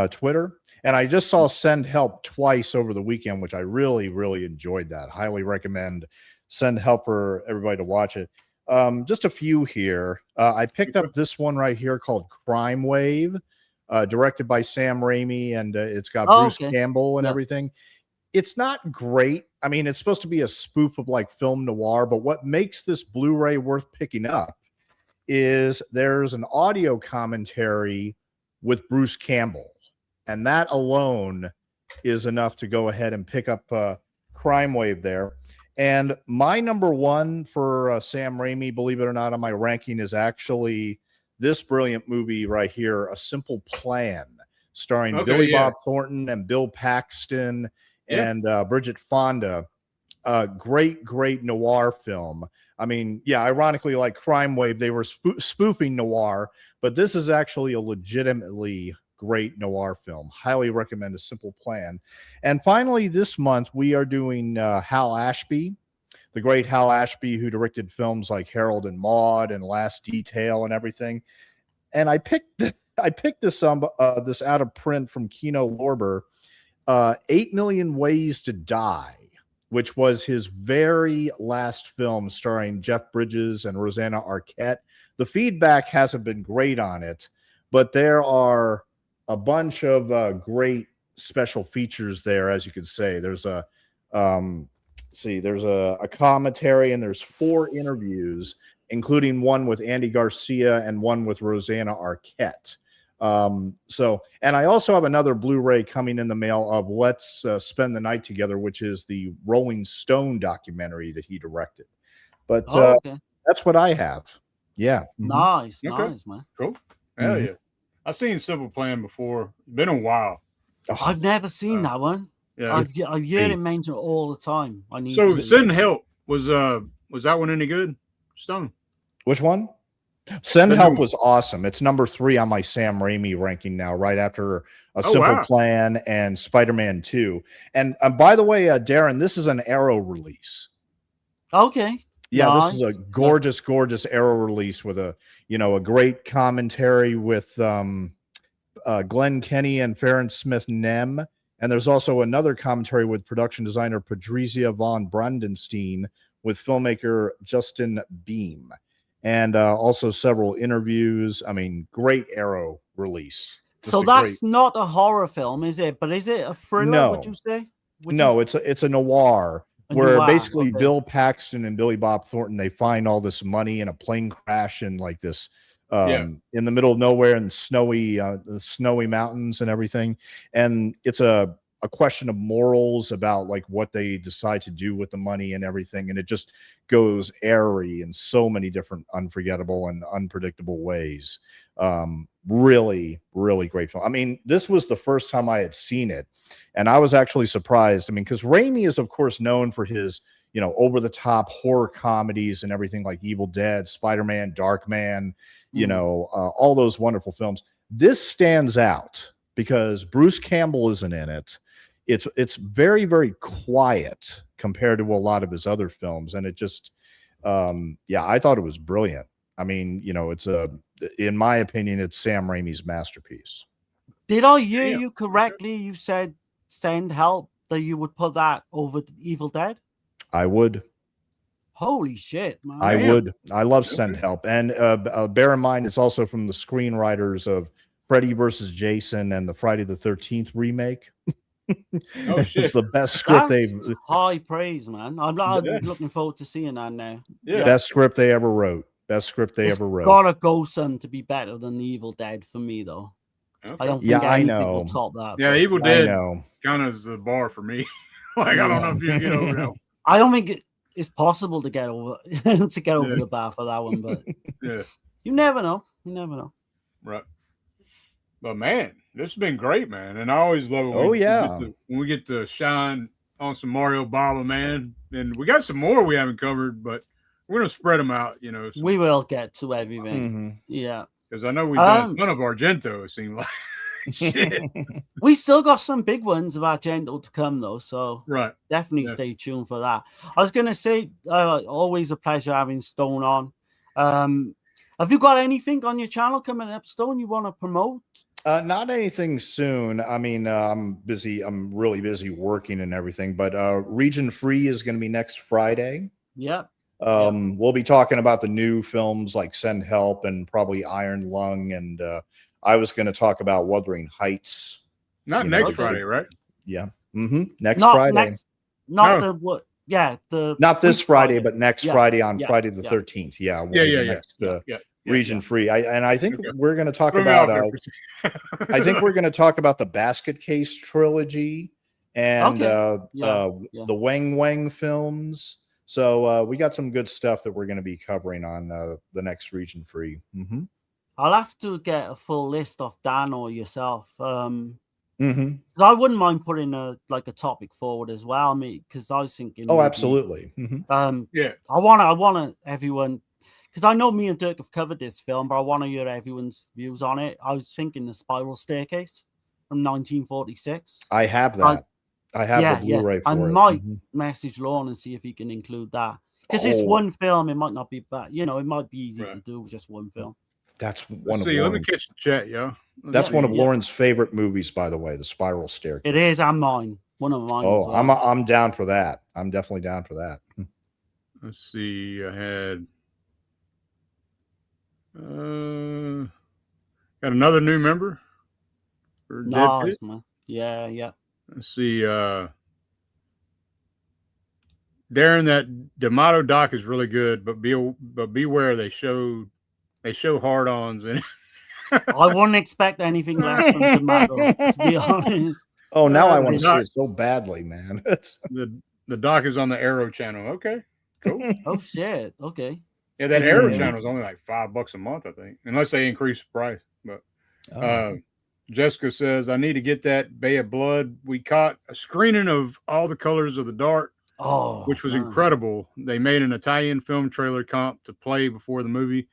Twitter, and I just saw Send Help twice over the weekend, which I really, really enjoyed. That highly recommend Send Help for everybody to watch it. Just a few here. I picked up this one right here called Crime Wave, directed by Sam Raimi, and it's got Bruce Campbell and everything. It's not great. I mean, it's supposed to be a spoof of like film noir, but what makes this Blu-ray worth picking up is there's an audio commentary with Bruce Campbell, and that alone is enough to go ahead and pick up Crime Wave there. And my number one for Sam Raimi, believe it or not, on my ranking is actually this brilliant movie right here, A Simple Plan, starring Billy Bob Thornton and Bill Paxton and Bridget Fonda. Great noir film. I mean, yeah, ironically, like Crime Wave, they were spoofing noir, but this is actually a legitimately great noir film. Highly recommend A Simple Plan. And finally, this month, we are doing Hal Ashby, the great Hal Ashby, who directed films like Harold and Maude and Last Detail and everything. And I picked this out of print from Kino Lorber, 8 Million Ways to Die, which was his very last film starring Jeff Bridges and Rosanna Arquette. The feedback hasn't been great on it, but there are a bunch of great special features there, as you could say. There's a commentary, and there's 4 interviews, including one with Andy Garcia and one with Rosanna Arquette. And I also have another Blu-ray coming in the mail of Let's Spend the Night Together, which is the Rolling Stone documentary that he directed. But that's what I have. Yeah. Nice, Okay. Nice, man. Cool. Hell yeah. I've seen Simple Plan before. It's been a while. I've never seen that one. Yeah. I've heard it mentioned all the time. I need So to Send Help was that one any good? Stone. Which one? Send Help was awesome. It's number 3 on my Sam Raimi ranking now, right after A Simple Plan and Spider-Man 2. And by the way, Darren, this is an Arrow release. Okay. Yeah, this is a gorgeous, gorgeous Arrow release with a great commentary with Glenn Kenny and Farron Smith Nem. And there's also another commentary with production designer Patricia von Brandenstein with filmmaker Justin Beam. And also several interviews. I mean, great Arrow release. So that's not a horror film, is it? But is it a thriller, No. would you say? It's a noir. Where basically Bill Paxton and Billy Bob Thornton, they find all this money in a plane crash in like this in the middle of nowhere in the snowy mountains and everything. And it's a question of morals about like what they decide to do with the money and everything. And it just goes airy in so many different unforgettable and unpredictable ways. Really, really great film. I mean, this was the first time I had seen it, and I was actually surprised. I mean, because Raimi is, of course, known for his, over-the-top horror comedies and everything like Evil Dead, Spider-Man, Darkman, all those wonderful films. This stands out because Bruce Campbell isn't in it. It's very, very quiet compared to a lot of his other films, and it just, I thought it was brilliant. I mean, in my opinion, it's Sam Raimi's masterpiece. Did I hear you correctly? You said Send Help, that you would put that over Evil Dead? I would. Holy shit, man. I would. I love Send Help. And bear in mind, it's also from the screenwriters of Freddy vs. Jason and the Friday the 13th remake. Oh, shit. It's the best script That's high praise, man. I'm looking forward to seeing that now. Yeah. Best script they ever wrote. Best script they ever wrote. Gotta go some to be better than the Evil Dead for me, though. Okay. I don't think anything will top that. Yeah, Evil Dead kind of is the bar for me. Like, I don't know if you can get over that. I don't think it's possible to get over the bar for that one, but you never know. You never know. Right. But man, this has been great, man. And I always love it when we get to shine on some Mario Bava, man. And we got some more we haven't covered, but we're gonna spread them out, So. We will get to everything. Mm-hmm. Yeah. Because I know we've done a ton of Argento, it seemed like. Shit. We still got some big ones of Argento to come, though. So definitely stay tuned for that. I was gonna say, always a pleasure having Stone on. Have you got anything on your channel coming up, Stone, you want to promote? Not anything soon. I mean, I'm busy. I'm really busy working and everything. But Region Free is going to be next Friday. Yep. We'll be talking about the new films like Send Help and probably Iron Lung. And I was going to talk about Wuthering Heights. Not next Friday, right? Yeah. Next Friday. Not this Friday, but next Friday on Friday the 13th. Yeah. Region Free. I think we're going to talk about I think we're going to talk about the Basket Case trilogy and the Wang Wang films. So we got some good stuff that we're going to be covering on the next Region Free. I'll have to get a full list of Dan or yourself. I wouldn't mind putting a topic forward as well, because I was thinking. Oh, absolutely. I want everyone, because I know me and Dirk have covered this film, but I want to hear everyone's views on it. I was thinking The Spiral Staircase from 1946. I have that. I have the Blu-ray for it. I might message Lorne and see if he can include that, because it's one film. It might not be bad. It might be easy to do with just one film. That's one of let me catch the chat, yo. That's one of Lauren's favorite movies, by the way, The Spiral Staircase. It is, and mine. One of mine. Oh, I'm down for that. I'm definitely down for that. Let's see. I had got another new member for nice, man. Yeah. Let's see. Darren, that D'Amato doc is really good, but beware they show hard-ons in it. I wouldn't expect anything less from D'Amato, to be honest. Oh, now I want to see it so badly, man. The doc is on the Arrow channel. Okay, cool. Oh shit. Okay. Yeah, that Arrow channel is only like $5 a month, I think, unless they increase the price. But Jessica says, I need to get that Bay of Blood. We caught a screening of All the Colors of the Dark, which was incredible. They made an Italian film trailer comp to play before the movie.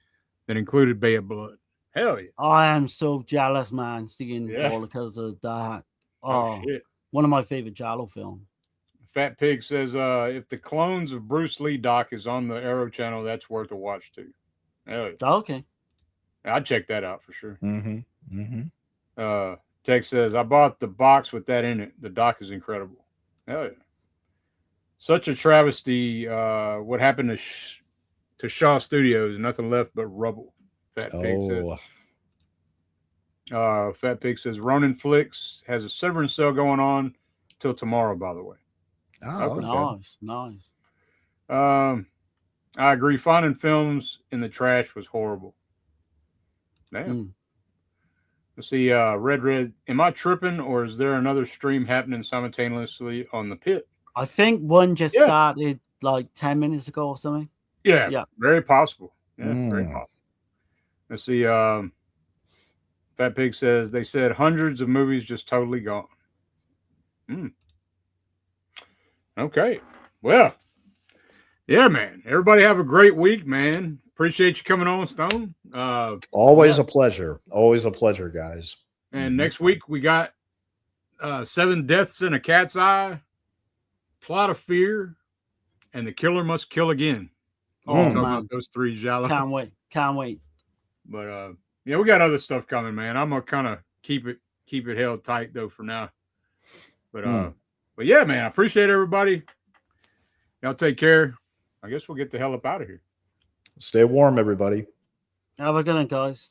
that included Bay of Blood. Hell yeah. I am so jealous, man, seeing Yeah. all because of that. Oh, shit. One of my favorite Giallo films. Fat Pig says, if the clones of Bruce Lee doc is on the Arrow channel, that's worth a watch too. Hell yeah. Okay. I'd check that out for sure. Mm-hmm. Mm-hmm. Tex says, I bought the box with that in it. The doc is incredible. Hell yeah. Such a travesty. What happened to Shaw Studios? Nothing left but rubble. Fat Pig says. Fat Pig says, Ronin Flicks has a severance sale going on till tomorrow, by the way. Oh, okay. Nice. I agree. Finding films in the trash was horrible. Damn. Let's see. Red. Am I tripping, or is there another stream happening simultaneously on the Pit? I think one just started like 10 minutes ago or something. Yeah. Very possible. Yeah, very possible. Let's see. Fat Pig says they said hundreds of movies just totally gone. Okay. Well, yeah, man. Everybody have a great week, man. Appreciate you coming on, Stone. Always a pleasure. Always a pleasure, guys. And next week we got 7 Deaths in a Cat's Eye, Plot of Fear, and The Killer Must Kill Again. Man. About those 3 Giallo. Can't wait. But yeah, we got other stuff coming, man. I'm gonna kind of keep it held tight though for now. But yeah, man, I appreciate everybody. Y'all take care. I guess we'll get the hell up out of here. Stay warm, everybody. Have a good one, guys.